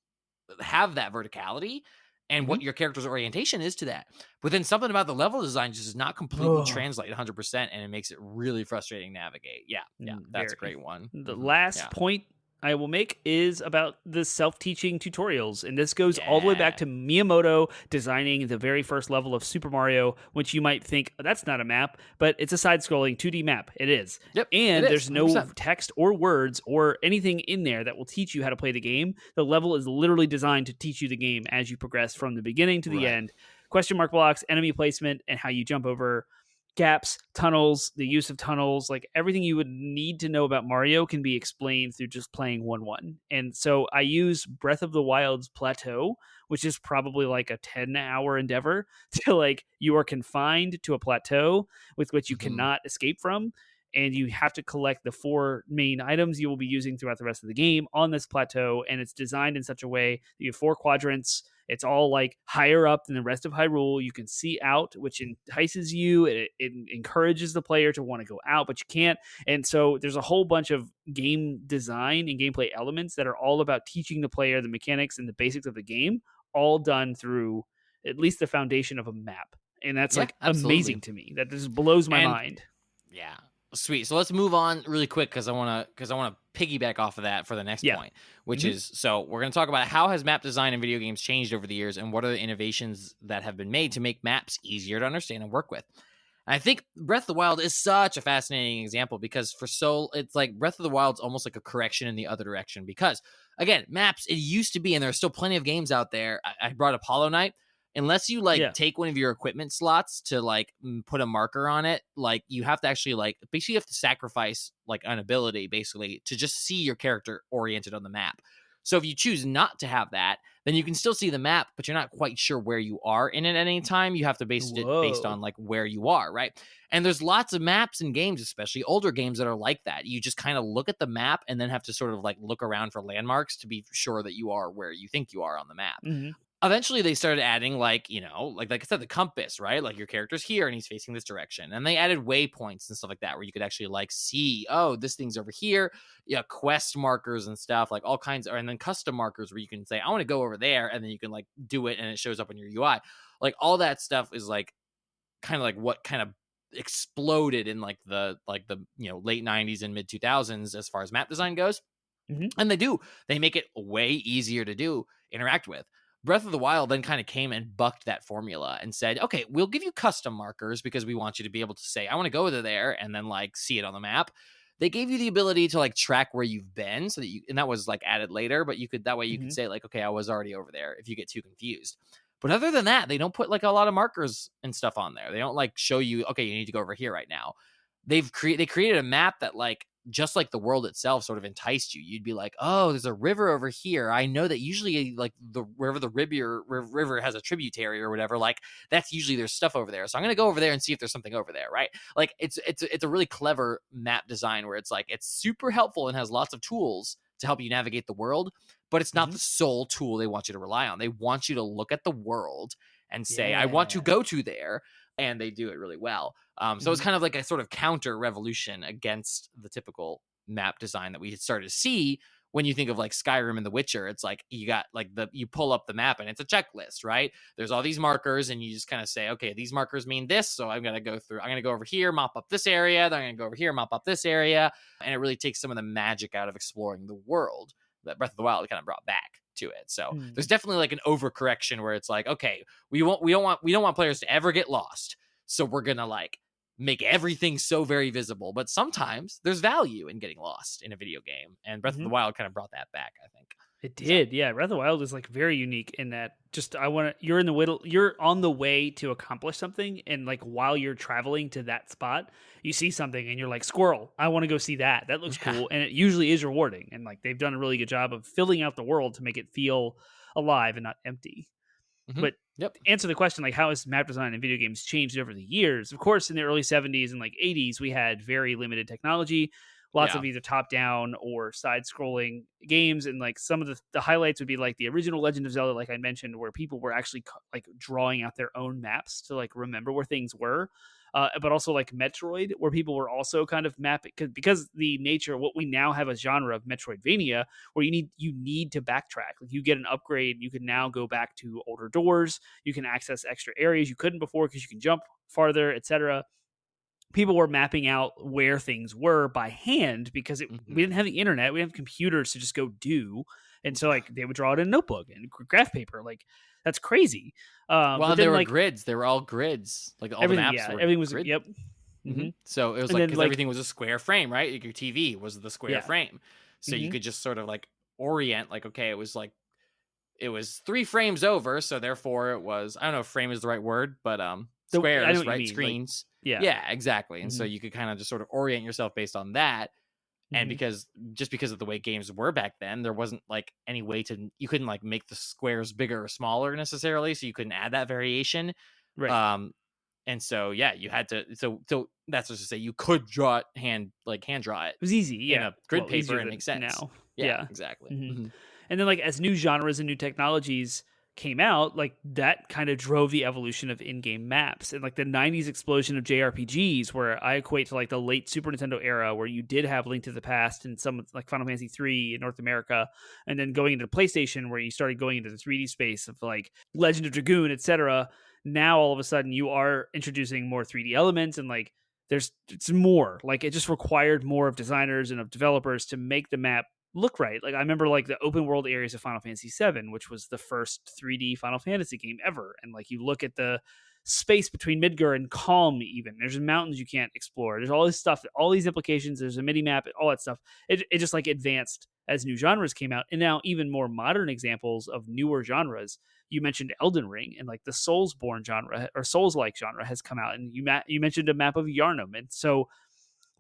have that verticality and what your character's orientation is to that. But then something about the level design just does not completely translate 100%, and it makes it really frustrating to navigate. Yeah, that's a great one. The last point I will make is about the self-teaching tutorials, and this goes all the way back to Miyamoto designing the very first level of Super Mario, which you might think, that's not a map, but it's a side-scrolling 2D map. It is. Yep, and there's 100%. no text or words or anything in there that will teach you how to play the game. The level is literally designed to teach you the game as you progress from the beginning to the end. Question mark blocks, enemy placement, and how you jump over gaps, tunnels, the use of tunnels, like everything you would need to know about Mario can be explained through just playing 1-1. And so I use Breath of the Wild's plateau, which is probably like a 10-hour endeavor to like you are confined to a plateau with which you cannot escape from. And you have to collect the 4 main items you will be using throughout the rest of the game on this plateau. And it's designed in such a way that you have 4 quadrants. It's all like higher up than the rest of Hyrule. You can see out, which entices you. It encourages the player to want to go out, but you can't. And so there's a whole bunch of game design and gameplay elements that are all about teaching the player the mechanics and the basics of the game, all done through at least the foundation of a map. And that's amazing to me. That just blows my mind. Yeah. Sweet. So let's move on really quick because I want to piggyback off of that for the next point, which is, so we're going to talk about how has map design in video games changed over the years and what are the innovations that have been made to make maps easier to understand and work with. And I think Breath of the Wild is such a fascinating example because it's like Breath of the Wild's almost like a correction in the other direction because, again, maps, it used to be, and there are still plenty of games out there. I brought up Hollow Knight. Unless you take one of your equipment slots to like put a marker on it, like you have to actually basically you have to sacrifice like an ability basically to just see your character oriented on the map. So if you choose not to have that, then you can still see the map, but you're not quite sure where you are in it at any time. You have to base it based Whoa. on like where you are, right? And there's lots of maps and games, especially older games, that are like that. You just kind of look at the map and then have to sort of like look around for landmarks to be sure that you are where you think you are on the map. Mhm. Eventually they started adding like, like I said, the compass, right? Like your character's here and he's facing this direction. And they added waypoints and stuff like that where you could actually like see, oh, this thing's over here. Yeah, quest markers and stuff, like all kinds and then custom markers where you can say, I want to go over there, and then you can like do it and it shows up on your UI. Like all that stuff is like kind of like what kind of exploded in like the late 90s and mid 2000s as far as map design goes. Mhm. And they make it way easier to interact with. Breath of the Wild then kind of came and bucked that formula and said, okay, we'll give you custom markers because we want you to be able to say, I want to go to there, and then like see it on the map. They gave you the ability to like track where you've been so that and that was like added later, but you could Mhm. say like, okay, I was already over there if you get too confused. But other than that, they don't put like a lot of markers and stuff on there. They don't like show you, okay, you need to go over here right now. They created a map that like, just like the world itself sort of enticed you. You'd be like, oh, there's a river over here. I know that usually like wherever the river has a tributary or whatever, like that's usually there's stuff over there. So I'm going to go over there and see if there's something over there. Right. Like it's a really clever map design where it's like, it's super helpful and has lots of tools to help you navigate the world, but it's not Mhm. the sole tool they want you to rely on. They want you to look at the world and say, I want to Yeah. go to there. And they do it really well. So it's Mhm. kind of like a sort of counter revolution against the typical map design that we had started to see when you think of like Skyrim and The Witcher. It's like you got like you pull up the map and it's a checklist, right? There's all these markers and you just kind of say, okay, these markers mean this. So I'm going to go over here, mop up this area. Then I'm going to go over here, mop up this area. And it really takes some of the magic out of exploring the world that Breath of the Wild kind of brought back to it. So there's Mhm. definitely like an overcorrection where it's like, okay, we don't want players to ever get lost. So we're going to like make everything so very visible, but sometimes there's value in getting lost in a video game, and Breath of the Mhm. Wild kind of brought that back, I think. It So did, yeah. Breath of the Wild is like very unique in that just you're in the middle, you're on the way to accomplish something, and like while you're traveling to that spot, you see something and you're like, squirrel, I want to go see that. That looks yeah. cool, and it usually is rewarding. And like they've done a really good job of filling out the world to make it feel alive and not empty. Mm-hmm. But Yep. to answer the question, like how has map design in video games changed over the years? Of course, in the early 70s and like 80s, we had very limited technology, lots Yeah. of either top down or side scrolling games. And like some of the highlights would be like the original Legend of Zelda, like I mentioned, where people were actually like drawing out their own maps to like remember where things were. But also like Metroid, where people were also kind of mapping because the nature what we now have a genre of Metroidvania, where you need to backtrack. Like you get an upgrade, you can now go back to older doors, you can access extra areas you couldn't before because you can jump farther, etc. People were mapping out where things were by hand because Mm-hmm. we didn't have the internet, we didn't have computers to just go do. And so like they would draw it in a notebook and graph paper. Like that's crazy. Well, But and there then were like grids. They were all grids. Like all the everything, maps yeah, were everything was grid. yep. Mm-hmm. Hmm. So it was And like then because like everything was a square frame, right? Like your TV was the square yeah. frame, so you Hmm. could just sort of like orient. Like, okay, it was 3 frames over, so therefore it was, I don't know if frame is the right word, but I know squares, what you right? mean. Like Screens. yeah. Yeah, exactly. And so Hmm. you could kind of just sort of orient yourself based on that. And Hmm. because of the way games were back then, there wasn't like any way you couldn't like make the squares bigger or smaller necessarily, so you couldn't add that variation. Right. Um, and so yeah, you had to. So that's just to say, you could draw it hand draw it It was easy, in yeah. a grid Well, paper easier and it than makes sense. now. Yeah, Yeah. exactly. Hmm. Mm-hmm. And then like as new genres and new technologies came out, like that kind of drove the evolution of in-game maps. And like the 90s explosion of JRPGs, where I equate to like the late Super Nintendo era, where you did have Link to the Past and some like Final Fantasy 3 in North America, and then going into PlayStation, where you started going into the 3D space of like Legend of Dragoon, etc. Now all of a sudden you are introducing more 3D elements, and like it's more like it just required more of designers and of developers to make the map look right. Like I remember like the open world areas of Final Fantasy VII, which was the first 3D Final Fantasy game ever. And like you look at the space between Midgar and Calm, even there's mountains you can't explore. There's all this stuff, all these implications. There's a mini map, all that stuff. It just like advanced as new genres came out, and now even more modern examples of newer genres. You mentioned Elden Ring, and like the Soulsborne genre or Souls-like genre has come out, and you mentioned a map of Yarnum, and so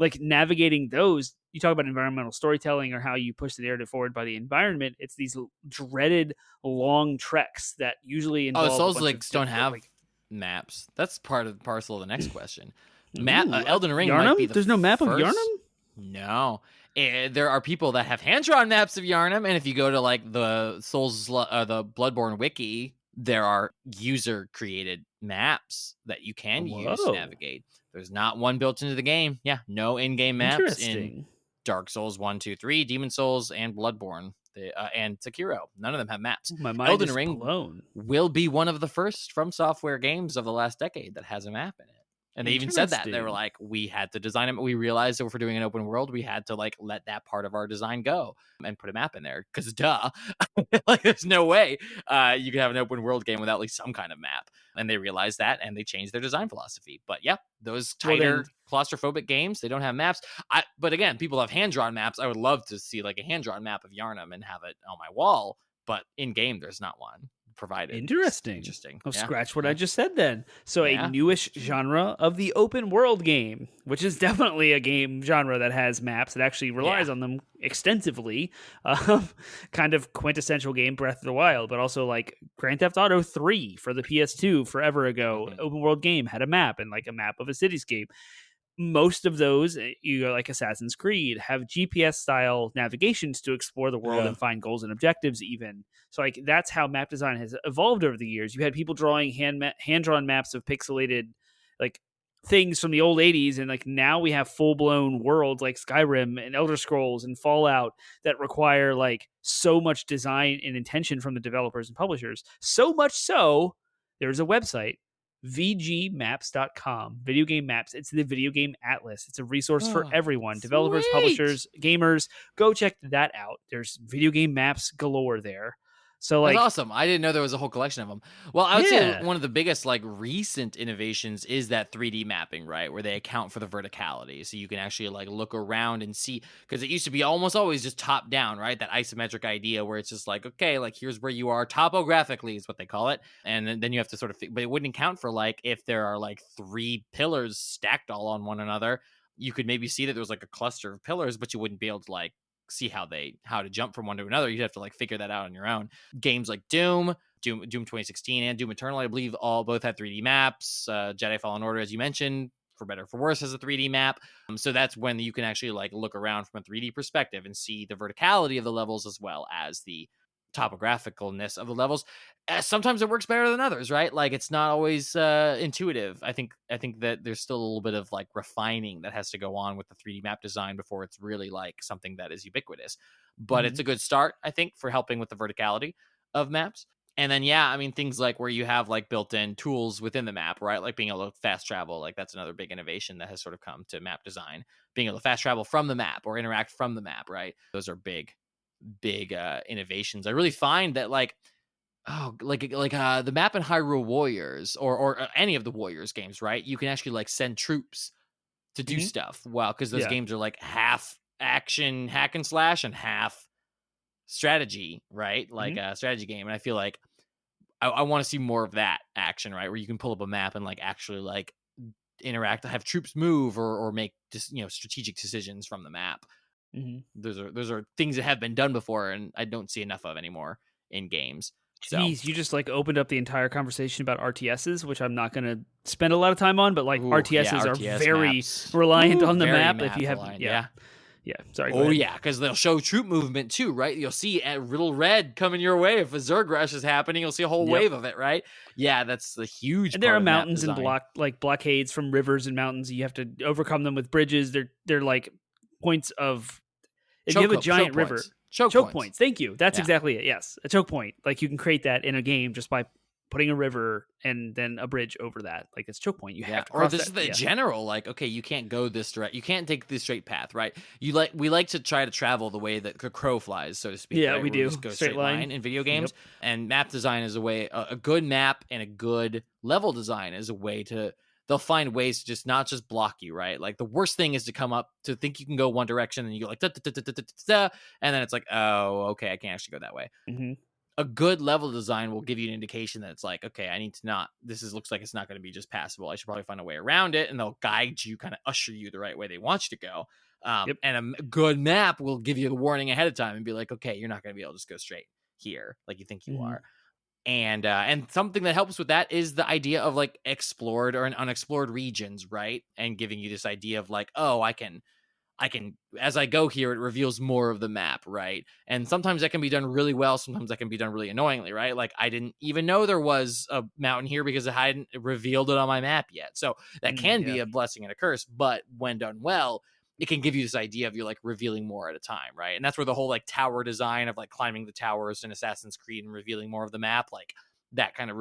like navigating those, you talk about environmental storytelling or how you push the narrative forward by the environment. It's these dreaded long treks that usually Oh, involve a Souls bunch likes of don't difficult, have like, maps. That's part of the parcel of the next question. ooh, Elden Ring Yarnum? might be the There's no map of first. Yarnum? No. There are people that have hand-drawn maps of Yarnum, and if you go to like the the Bloodborne wiki, there are user-created maps that you can use to Whoa. navigate. There's not one built into the game. Yeah, no in-game maps in Interesting. Dark Souls 1, 2, 3, Demon Souls, and Bloodborne, and Sekiro. None of them have maps. My mind Elden is Ring blown. will be one of the first From Software games of the last decade that has a map in it. And they even said that. They were Interesting. like, we had to design it. We realized that if we're doing an open world, we had to like let that part of our design go and put a map in there. Because duh, like there's no way you could have an open world game without at least some kind of map. And they realized that and they changed their design philosophy. But yeah, those Well, tighter then- claustrophobic games, they don't have maps. But again, people have hand-drawn maps. I would love to see like a hand-drawn map of Yarnum and have it on my wall. But in game, there's not one provided. Interesting. Yeah. Scratch what I just said then. So Yeah. a newish genre of the open world game, which is definitely a game genre that has maps, that actually relies on them extensively. Kind of quintessential game, Breath of the Wild, but also like Grand Theft Auto 3 for the PS2 forever ago. Mhm. Open world game had a map and like a map of a cityscape. Most of those, you know, like Assassin's Creed, have GPS style navigations to explore the world and find goals and objectives even. So like that's how map design has evolved over the years. You had people drawing hand-drawn maps of pixelated like things from the old 80s, and like now we have full-blown worlds like Skyrim and Elder Scrolls and Fallout that require like so much design and intention from the developers and publishers. So much so there's a website, vgmaps.com, video game maps. It's the video game atlas. It's a resource for everyone, developers, sweet. publishers, gamers. Go check that out. There's video game maps galore there. So like, that's awesome. I didn't know there was a whole collection of them. Well, I would say Yeah. one of the biggest like recent innovations is that 3D mapping, right? Where they account for the verticality. So you can actually like look around and see, because it used to be almost always just top down, right? That isometric idea where it's just like, okay, like here's where you are topographically is what they call it. And then you have to sort of, but it wouldn't account for like if there are like 3 pillars stacked all on one another, you could maybe see that there was like a cluster of pillars, but you wouldn't be able to like see how to jump from one to another. You'd have to like figure that out on your own. Games like Doom 2016 and Doom Eternal, I believe, both had 3D maps. Jedi Fallen Order, as you mentioned, for better or for worse, has a 3D map. So that's when you can actually like look around from a 3D perspective and see the verticality of the levels as well as the topographicalness of the levels. Sometimes it works better than others, right? Like it's not always intuitive. I think that there's still a little bit of like refining that has to go on with the 3D map design before it's really like something that is ubiquitous. But it's a good start, I think, for helping with the verticality of maps. And then, yeah, I mean, things like where you have like built-in tools within the map, right? Like being able to fast travel, like that's another big innovation that has sort of come to map design. Being able to fast travel from the map or interact from the map, right? Those are big innovations. I really find that like the map in Hyrule Warriors or any of the Warriors games, right? You can actually like send troops to do stuff. Wow, because those games are like half action hack and slash and half strategy, right? Like a strategy game. And I feel like I want to see more of that action, right? Where you can pull up a map and like actually like interact, have troops move or make just, you know, strategic decisions from the map. Those are things that have been done before, and I don't see enough of anymore in games. Jeez, you just like opened up the entire conversation about RTSs, which I'm not going to spend a lot of time on, but like RTSs are very maps. reliant on the Very map. If you have, reliant, yeah. Sorry. Oh yeah, because they'll show troop movement too, right? You'll see a little red coming your way if a Zerg rush is happening. You'll see a whole wave of it, right? Yeah, that's the huge. And there part are of map mountains and design. blockades from rivers and mountains. You have to overcome them with bridges. They're like points of. If you have a giant river, choke points. Thank you. That's exactly it. Yes, a choke point. Like you can create that in a game just by putting a river and then a bridge over that. Like it's choke point. You have to cross or this that. is the general, like, okay, you can't go this direct. You can't take the straight path, right? We like to try to travel the way that the crow flies, so to speak. Yeah, right? we Where do. just go Straight line in video games. And map design is a way. A good map and a good level design is a way to. They'll find ways to just not just block you, right? Like the worst thing is to come up to think you can go one direction and you go like da, da, da, da, da, da, da, and then it's like, oh, okay, I can't actually go that way. a good level design will give you an indication that it's like, okay, I need to not, looks like it's not going to be just passable. I should probably find a way around it, and they'll guide you, kind of usher you the right way they want you to go. Yep. And a good map will give you a warning ahead of time and be like, okay, you're not going to be able to just go straight here like you think you are. And something that helps with that is the idea of like explored or unexplored regions, right? And giving you this idea of like, oh, I can, as I go here, it reveals more of the map, right? And sometimes that can be done really well. Sometimes that can be done really annoyingly, right? Like I didn't even know there was a mountain here because I hadn't revealed it on my map yet. So that can be a blessing and a curse, but when done well, it can give you this idea of you're like revealing more at a time, right? And that's where the whole like tower design of like climbing the towers in Assassin's Creed and revealing more of the map, like that kind of,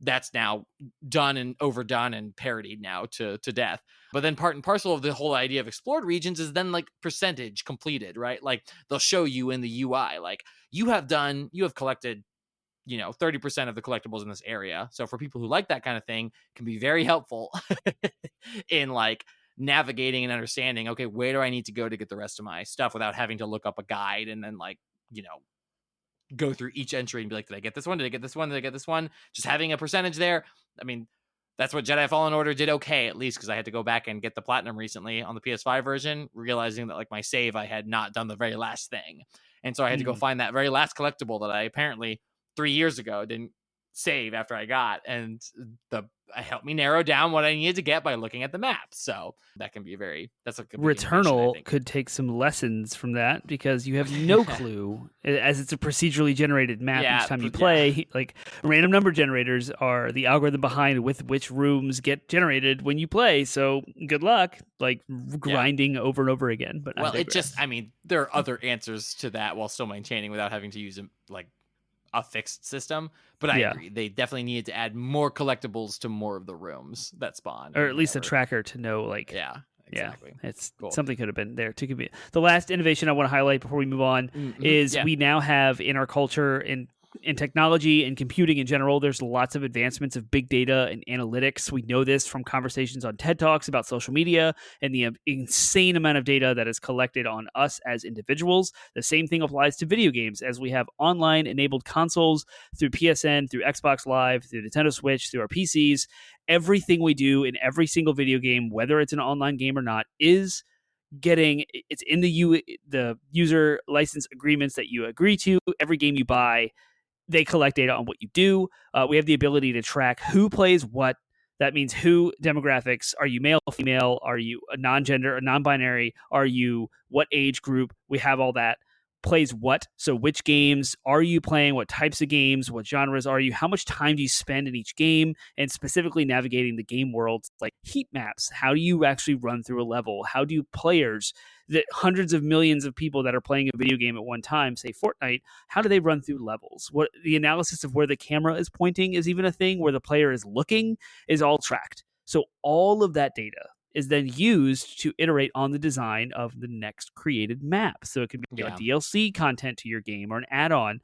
that's now done and overdone and parodied now to death. But then part and parcel of the whole idea of explored regions is then like percentage completed, right? Like they'll show you in the UI, like you have collected 30% of the collectibles in this area. So for people who like that kind of thing, it can be very helpful in like navigating and understanding, okay, where do I need to go to get the rest of my stuff without having to look up a guide and then like, go through each entry and be like, did I get this one? Did I get this one? Did I get this one? Just having a percentage there. I mean, that's what Jedi Fallen Order did okay, at least, because I had to go back and get the platinum recently on the PS5 version, realizing that like my save, I had not done the very last thing. And so I had to go find that very last collectible that I apparently 3 years ago didn't save after I got, and it helped me narrow down what I needed to get by looking at the map. So that can be that's a good Returnal could take some lessons from that, because you have no clue, as it's a procedurally generated map each time you play. Like random number generators are the algorithm behind with which rooms get generated when you play. So good luck, like grinding over and over again. But there are other answers to that while still maintaining without having to use like a fixed system, but I agree they definitely needed to add more collectibles to more of the rooms that spawn, or at least a tracker to know, like, exactly. It's cool. Something could have been there too. The last innovation I want to highlight before we move on is we now have in our culture and in technology and computing in general, there's lots of advancements of big data and analytics. We know this from conversations on TED Talks about social media and the insane amount of data that is collected on us as individuals. The same thing applies to video games, as we have online enabled consoles through PSN, through Xbox Live, through Nintendo Switch, through our PCs. Everything we do in every single video game, whether it's an online game or not, it's in the user license agreements that you agree to. Every game you buy, they collect data on what you do. We have the ability to track who plays what. That means who demographics. Are you male, female? Are you a non-gender, a non-binary? Are you what age group? We have all that. Plays what? So which games are you playing? What types of games? What genres are you? How much time do you spend in each game? And specifically navigating the game world, like heat maps. How do you actually run through a level? How do players, the hundreds of millions of people that are playing a video game at one time, say Fortnite, how do they run through levels? What the analysis of where the camera is pointing is even a thing, where the player is looking is all tracked. So all of that data is then used to iterate on the design of the next created map. So it could be a DLC content to your game or an add-on,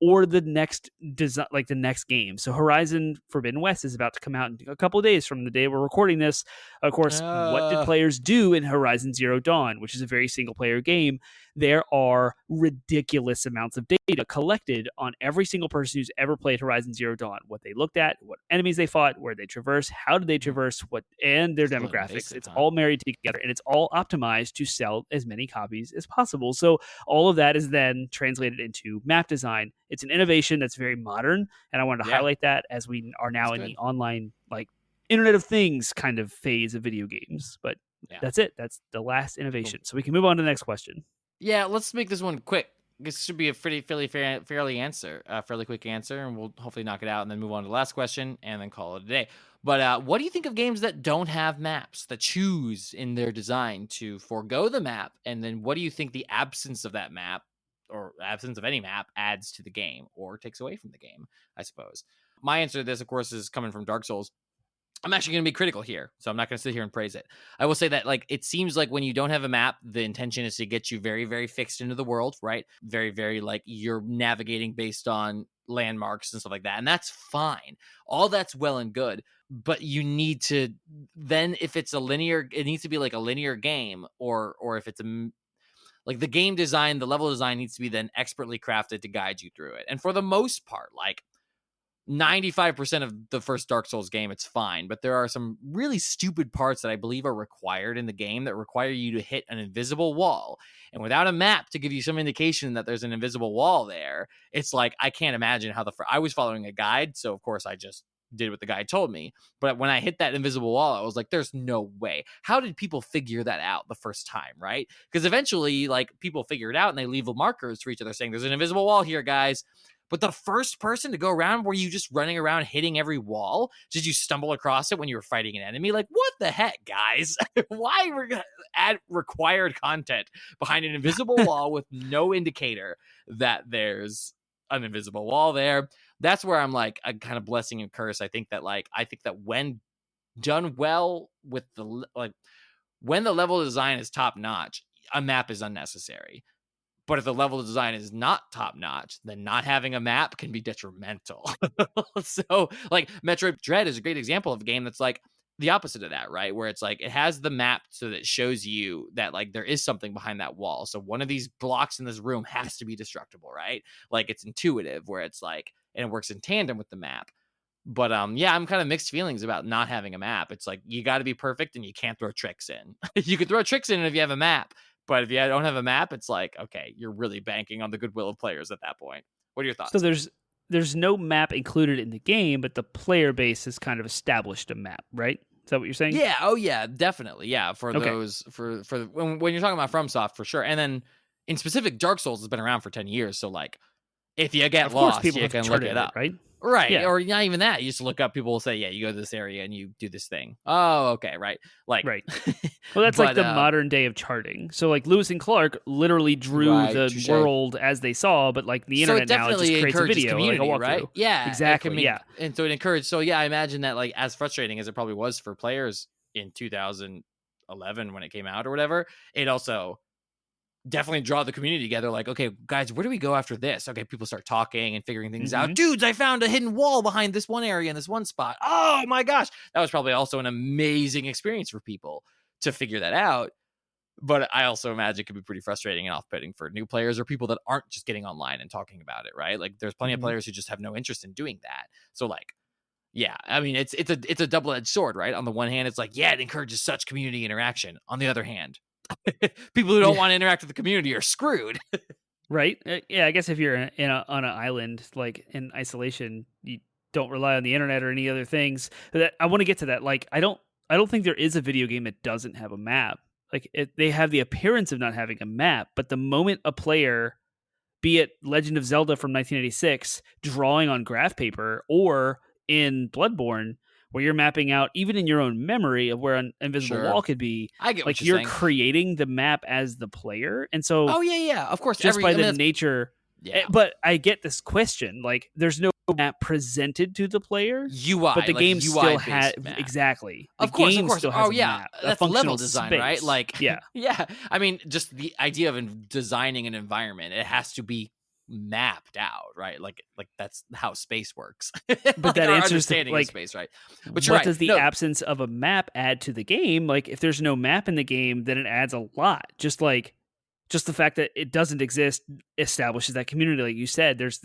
or the next design, like the next game. So Horizon Forbidden West is about to come out in a couple of days from the day we're recording this. Of course, what did players do in Horizon Zero Dawn, which is a very single-player game? There are ridiculous amounts of data collected on every single person who's ever played Horizon Zero Dawn. What they looked at, what enemies they fought, where they traverse, how did they traverse, and their demographics. It's all married together, and it's all optimized to sell as many copies as possible. So all of that is then translated into map design. It's an innovation that's very modern, and I wanted to highlight that as we are now in the online, like, Internet of Things kind of phase of video games. But that's it. That's the last innovation. So we can move on to the next question. Yeah, let's make this one quick. This should be a fairly quick answer, and we'll hopefully knock it out and then move on to the last question and then call it a day. But what do you think of games that don't have maps, that choose in their design to forego the map? And then what do you think the absence of that map, or absence of any map, adds to the game or takes away from the game, I suppose? My answer to this, of course, is coming from Dark Souls. I'm actually going to be critical here, so I'm not going to sit here and praise it. I will say that, like, it seems like when you don't have a map, the intention is to get you very, very fixed into the world, right? Very, very, like, you're navigating based on landmarks and stuff like that, and that's fine. All that's well and good, but you need to then, if it's a linear, it needs to be like a linear game, or if it's Like the game design, the level design needs to be then expertly crafted to guide you through it. And for the most part, like 95% of the first Dark Souls game, it's fine. But there are some really stupid parts that I believe are required in the game that require you to hit an invisible wall. And without a map to give you some indication that there's an invisible wall there, it's like, I can't imagine how I was following a guide. So of course I just did what the guy told me. But when I hit that invisible wall, I was like, there's no way. How did people figure that out the first time, right? Because eventually, like, people figure it out and they leave markers for each other saying, there's an invisible wall here, guys. But the first person to go around, were you just running around hitting every wall? Did you stumble across it when you were fighting an enemy? Like, what the heck, guys? Why we're going to add required content behind an invisible wall with no indicator that there's an invisible wall there? That's where I'm like a kind of blessing and curse. I think that when done well with when the level design is top notch, a map is unnecessary. But if the level design is not top notch, then not having a map can be detrimental. So like Metroid Dread is a great example of a game that's like the opposite of that, right? Where it's like it has the map so that it shows you that like there is something behind that wall. So one of these blocks in this room has to be destructible, right? Like it's intuitive where it's like, and it works in tandem with the map. But yeah, I'm kind of mixed feelings about not having a map. It's like you got to be perfect and you can't throw tricks in. You can throw tricks in if you have a map, but if you don't have a map, it's like, okay, you're really banking on the goodwill of players at that point. What are your thoughts? So there's no map included in the game, but the player base has kind of established a map, right? Is that what you're saying? Yeah. Oh yeah, definitely. Yeah. For Okay. those for when you're talking about FromSoft, for sure. And then in specific, Dark Souls has been around for 10 years, so like if you get lost, people you can look it up, right? Right. Yeah. Or not even that. You just look up, people will say, yeah, you go to this area and you do this thing. Oh, okay. Right. Like, right. Well, that's like the modern day of charting. So like Lewis and Clark literally drew the world as they saw, but like the internet now it just creates a video, community, like a right? Yeah, exactly. Yeah. And so it encouraged. So yeah, I imagine that like as frustrating as it probably was for players in 2011 when it came out or whatever, it also definitely draw the community together. Like, okay, guys, where do we go after this? Okay, people start talking and figuring things out. Dudes, I found a hidden wall behind this one area in this one spot. Oh my gosh. That was probably also an amazing experience for people to figure that out. But I also imagine it could be pretty frustrating and off-putting for new players or people that aren't just getting online and talking about it, right? Like there's plenty of players who just have no interest in doing that. So like, yeah, I mean, it's a double-edged sword, right? On the one hand, it's like, yeah, it encourages such community interaction. On the other hand, people who don't want to interact with the community are screwed. Right. Yeah, I guess if you're on an island, like in isolation, you don't rely on the internet or any other things. I want to get to that. Like, I don't think there is a video game that doesn't have a map. Like, they have the appearance of not having a map, but the moment a player, be it Legend of Zelda from 1986, drawing on graph paper, or in Bloodborne, where you're mapping out, even in your own memory, of where an invisible wall could be. I get what like you're saying. Creating the map as the player, and so of course, just by the nature. Yeah. But I get this question: like, there's no map presented to the player, UI, but the like game UI still has exactly. Of course. Still has map, that's level design, space. Right? Like, yeah. I mean, just the idea of designing an environment, it has to be mapped out, right? Like that's how space works. But like that answers like space, right? But what does the absence of a map add to the game? Like, if there's no map in the game, then it adds a lot. Just the fact that it doesn't exist establishes that community. Like you said, there's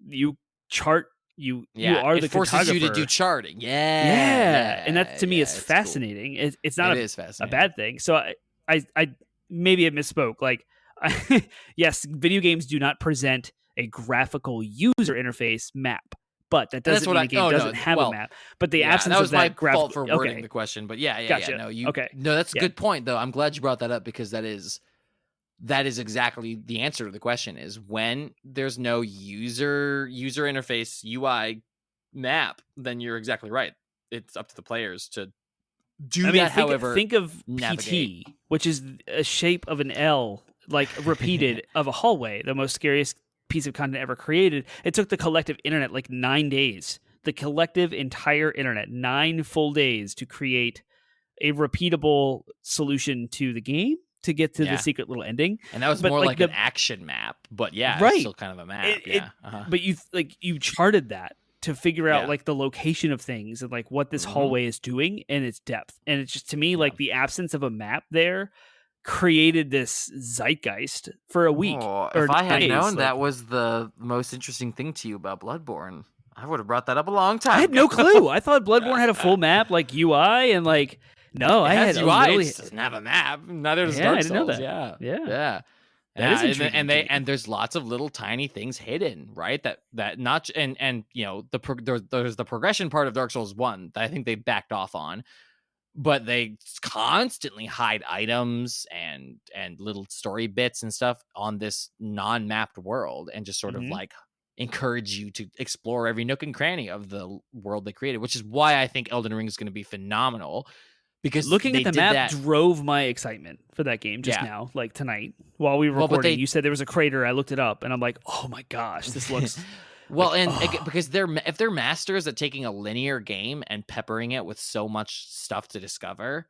you chart. You are the cartographer. It forces you to do charting. Yeah. And that to me is fascinating. Cool. It's not a bad thing. So I maybe I misspoke. Like, yes, video games do not present a graphical user interface map, but that doesn't mean the game doesn't have a map. But the absence of that graphical... That was my fault for wording the question, but gotcha. No, that's a good point, though. I'm glad you brought that up, because that is exactly the answer to the question, is when there's no user interface UI map, then you're exactly right. It's up to the players to do that. However, think of navigate. PT, which is a shape of an L, like repeated, of a hallway, the most scariest piece of content ever created. It took the collective internet like 9 days. The collective entire internet, 9 full days to create a repeatable solution to the game to get to the secret little ending. And that was more like an action map, but it's still kind of a map. But you charted that to figure out like the location of things and like what this hallway is doing and its depth. And it's just, to me, like the absence of a map there created this zeitgeist for a week. Oh, or if I had days, known like, that was the most interesting thing to you about Bloodborne, I would have brought that up a long time I had ago. no clue. I thought Bloodborne had a full map, like UI, and like no, It I has had UI, literally. it doesn't have a map. Neither does Yeah, Dark I didn't know Souls. that. Yeah. Yeah. Yeah. That is Yeah, intriguing to me. and there's lots of little tiny things hidden, right? That not and you know there's the progression part of Dark Souls 1 that I think they backed off on, but they constantly hide items and little story bits and stuff on this non-mapped world, and just sort of like encourage you to explore every nook and cranny of the world they created, which is why I think Elden Ring is going to be phenomenal. Because looking at the map that drove my excitement for that game just now, like tonight while we were Well, but recording. You said there was a crater. I looked it up, and I'm like, oh my gosh, this looks. Well, like, and because if they're masters at taking a linear game and peppering it with so much stuff to discover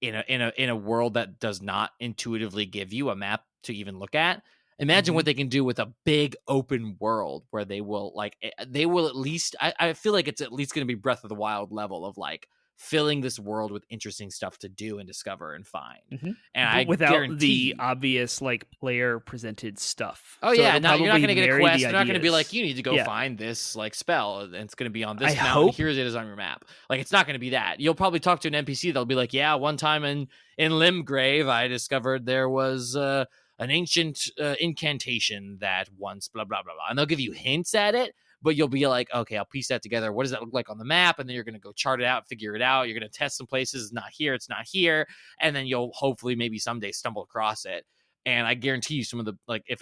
in a world that does not intuitively give you a map to even look at, imagine what they can do with a big open world where they will at least I feel like it's at least going to be Breath of the Wild level of like filling this world with interesting stuff to do and discover and find. And but without guarantee the obvious like player presented stuff. Oh So yeah, it'll you're not probably going to get a marry quest. the They're not going to be ideas. like, you need to go find this like spell, and it's going to be on this I mountain. hope. Here it is on your map. Like, it's not going to be that. You'll probably talk to an NPC that'll be like, yeah, one time in Limgrave, I discovered there was an ancient incantation that once blah blah blah blah, and they'll give you hints at it. But you'll be like, okay, I'll piece that together. What does that look like on the map? And then you're going to go chart it out, figure it out. You're going to test some places. It's not here. It's not here. And then you'll hopefully maybe someday stumble across it. And I guarantee you some of the, like, if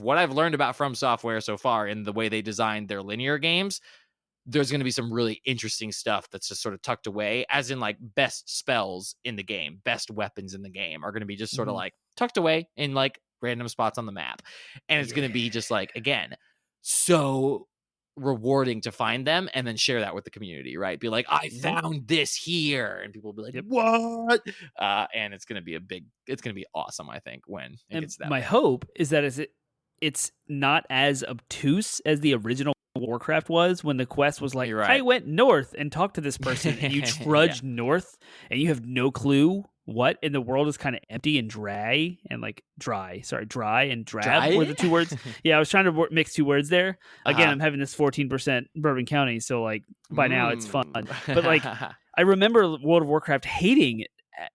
what I've learned about From Software so far in the way they designed their linear games, there's going to be some really interesting stuff that's just sort of tucked away, as in like best spells in the game, best weapons in the game are going to be just sort of like tucked away in like random spots on the map. And it's going to be just like, again, so rewarding to find them and then share that with the community, right? Be like, I found this here, and people will be like, what? And it's going to be awesome, I think, when it gets that. My hope is that it's not as obtuse as the original Warcraft was, when the quest was like, I went north and talked to this person, and you trudge north and you have no clue what, and the world is kind of empty and dry and like dry and drab were the two words. Yeah, I was trying to mix two words there. Again, I'm having this 14% Bourbon County, so like by now it's fun. But like I remember World of Warcraft hating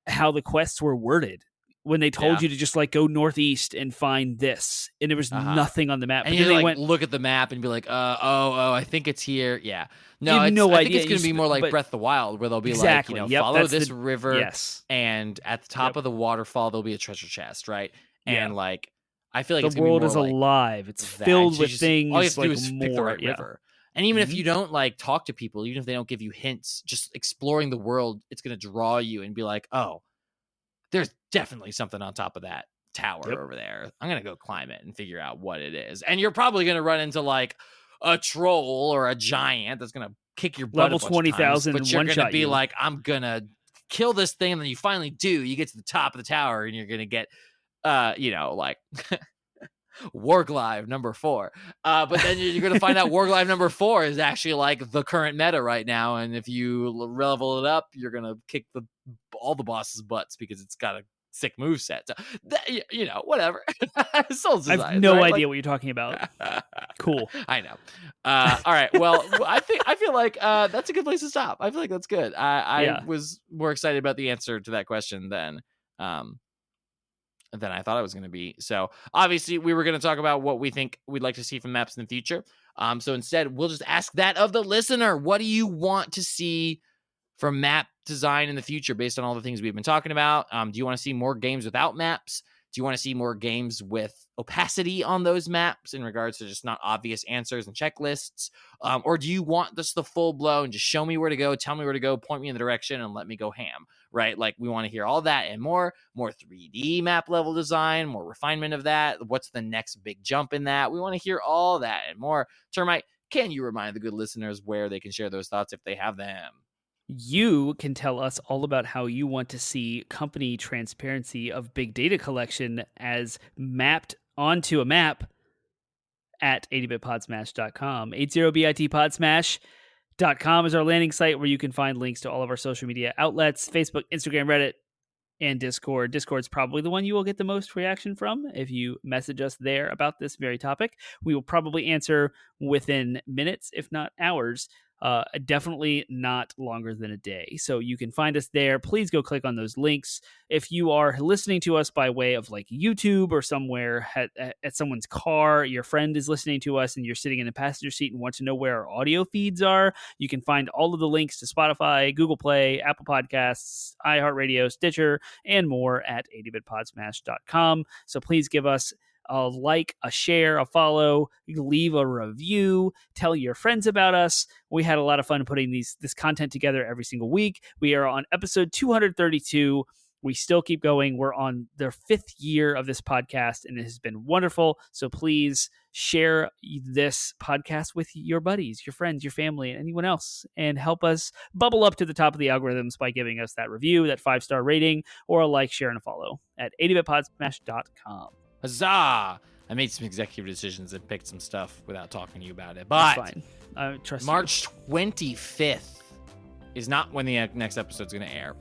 how the quests were worded when they told you to just like go northeast and find this, and there was nothing on the map. And but you then like look at the map and be like, I think it's here. Yeah. No, I think it's going to be more like Breath of the Wild, where they'll be like, follow this river, and at the top of the waterfall there'll be a treasure chest, right? And like, I feel like the world is alive. It's filled with things. All you have to do is more, pick the right river. And even if you don't like talk to people, even if they don't give you hints, just exploring the world, it's going to draw you and be like, oh, there's definitely something on top of that tower over there. I'm going to go climb it and figure out what it is. And you're probably going to run into like a troll or a giant that's going to kick your butt level 20,000, but you're going to be like, I'm going to kill this thing. And then you finally do. You get to the top of the tower and you're going to get, like Warglive number 4. But then you're going to find out Warglive number 4 is actually like the current meta right now. And if you level it up, you're going to kick all the bosses' butts because it's got a sick moveset. So whatever. I have no idea what you're talking about. Cool. I know. All right. Well, I feel like that's a good place to stop. I feel like that's good. I was more excited about the answer to that question than I thought I was going to be. So obviously we were going to talk about what we think we'd like to see from maps in the future. So instead we'll just ask that of the listener. What do you want to see from map design in the future based on all the things we've been talking about? Do you want to see more games without maps? Do you want to see more games with opacity on those maps in regards to just not obvious answers and checklists? Or do you want this the full blown, just show me where to go, tell me where to go, point me in the direction, and let me go ham, right? Like, we want to hear all that and more 3D map level design, more refinement of that. What's the next big jump in that? We want to hear all that and more. Termite, can you remind the good listeners where they can share those thoughts if they have them? You can tell us all about how you want to see company transparency of big data collection as mapped onto a map at 80bitpodsmash.com. 80bit podsmash. .com is our landing site where you can find links to all of our social media outlets, Facebook, Instagram, Reddit, and Discord. Discord's probably the one you will get the most reaction from if you message us there about this very topic. We will probably answer within minutes, if not hours. Definitely not longer than a day. So you can find us there. Please go click on those links. If you are listening to us by way of like YouTube or somewhere at someone's car, your friend is listening to us and you're sitting in the passenger seat and want to know where our audio feeds are, you can find all of the links to Spotify, Google Play, Apple Podcasts, iHeartRadio, Stitcher, and more at 80bitpodsmash.com. So please give us a like, a share, a follow, leave a review, tell your friends about us. We had a lot of fun putting this content together every single week. We are on episode 232. We still keep going. We're on the 5th year of this podcast, and it has been wonderful. So please share this podcast with your buddies, your friends, your family, and anyone else, and help us bubble up to the top of the algorithms by giving us that review, that 5-star rating, or a like, share, and a follow at 80bitpodsmash.com. Huzzah! I made some executive decisions and picked some stuff without talking to you about it. But that's fine. Trust March 25th is not when the next episode's going to air.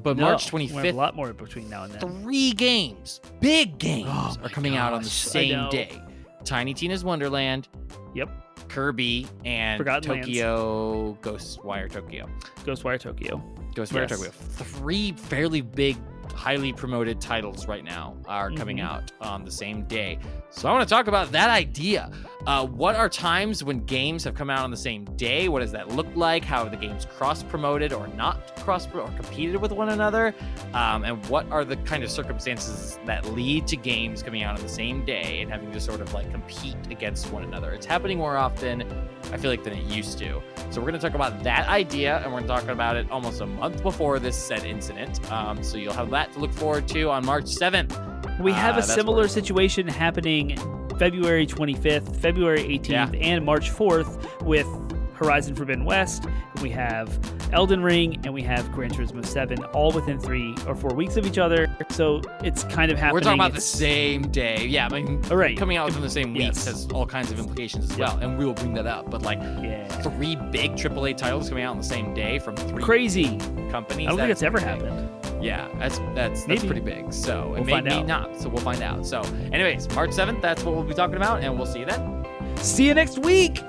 But No, March we have 25th, a lot more between now and then. 3 games, big games, Oh are my coming out on the gosh, I same know. day. Tiny Tina's Wonderland, Yep. Kirby, and Forgotten Tokyo Ghostwire Tokyo. Ghostwire Tokyo. Ghostwire Yes. Tokyo. 3 fairly big, highly promoted titles right now are coming Mhm. out on the same day. So I want to talk about that idea. What are times when games have come out on the same day? What does that look like? How are the games cross-promoted or not or competed with one another? And what are the kind of circumstances that lead to games coming out on the same day and having to sort of like compete against one another? It's happening more often, I feel like, than it used to. So we're going to talk about that idea, and we're going to talk about it almost a month before this said incident. So you'll have that to look forward to on March 7th. We have a That's similar where- situation happening February 25th, February 18th, and March 4th with Horizon Forbidden West. We have Elden Ring, and we have Gran Turismo 7, all within 3 or 4 weeks of each other. So it's kind of happening. We're talking about the same day. Yeah, I mean, All right. coming out within the same weeks Yes. has all kinds of implications as well, and we will bring that up. But like, Yeah. 3 big AAA titles coming out on the same day from 3 Crazy. companies. I don't think that's it's ever pretty big. happened. Yeah, that's Maybe. pretty big. So We'll and find maybe out. not. So we'll find out. So, anyways, March 7th. That's what we'll be talking about, and we'll see you then. See you next week.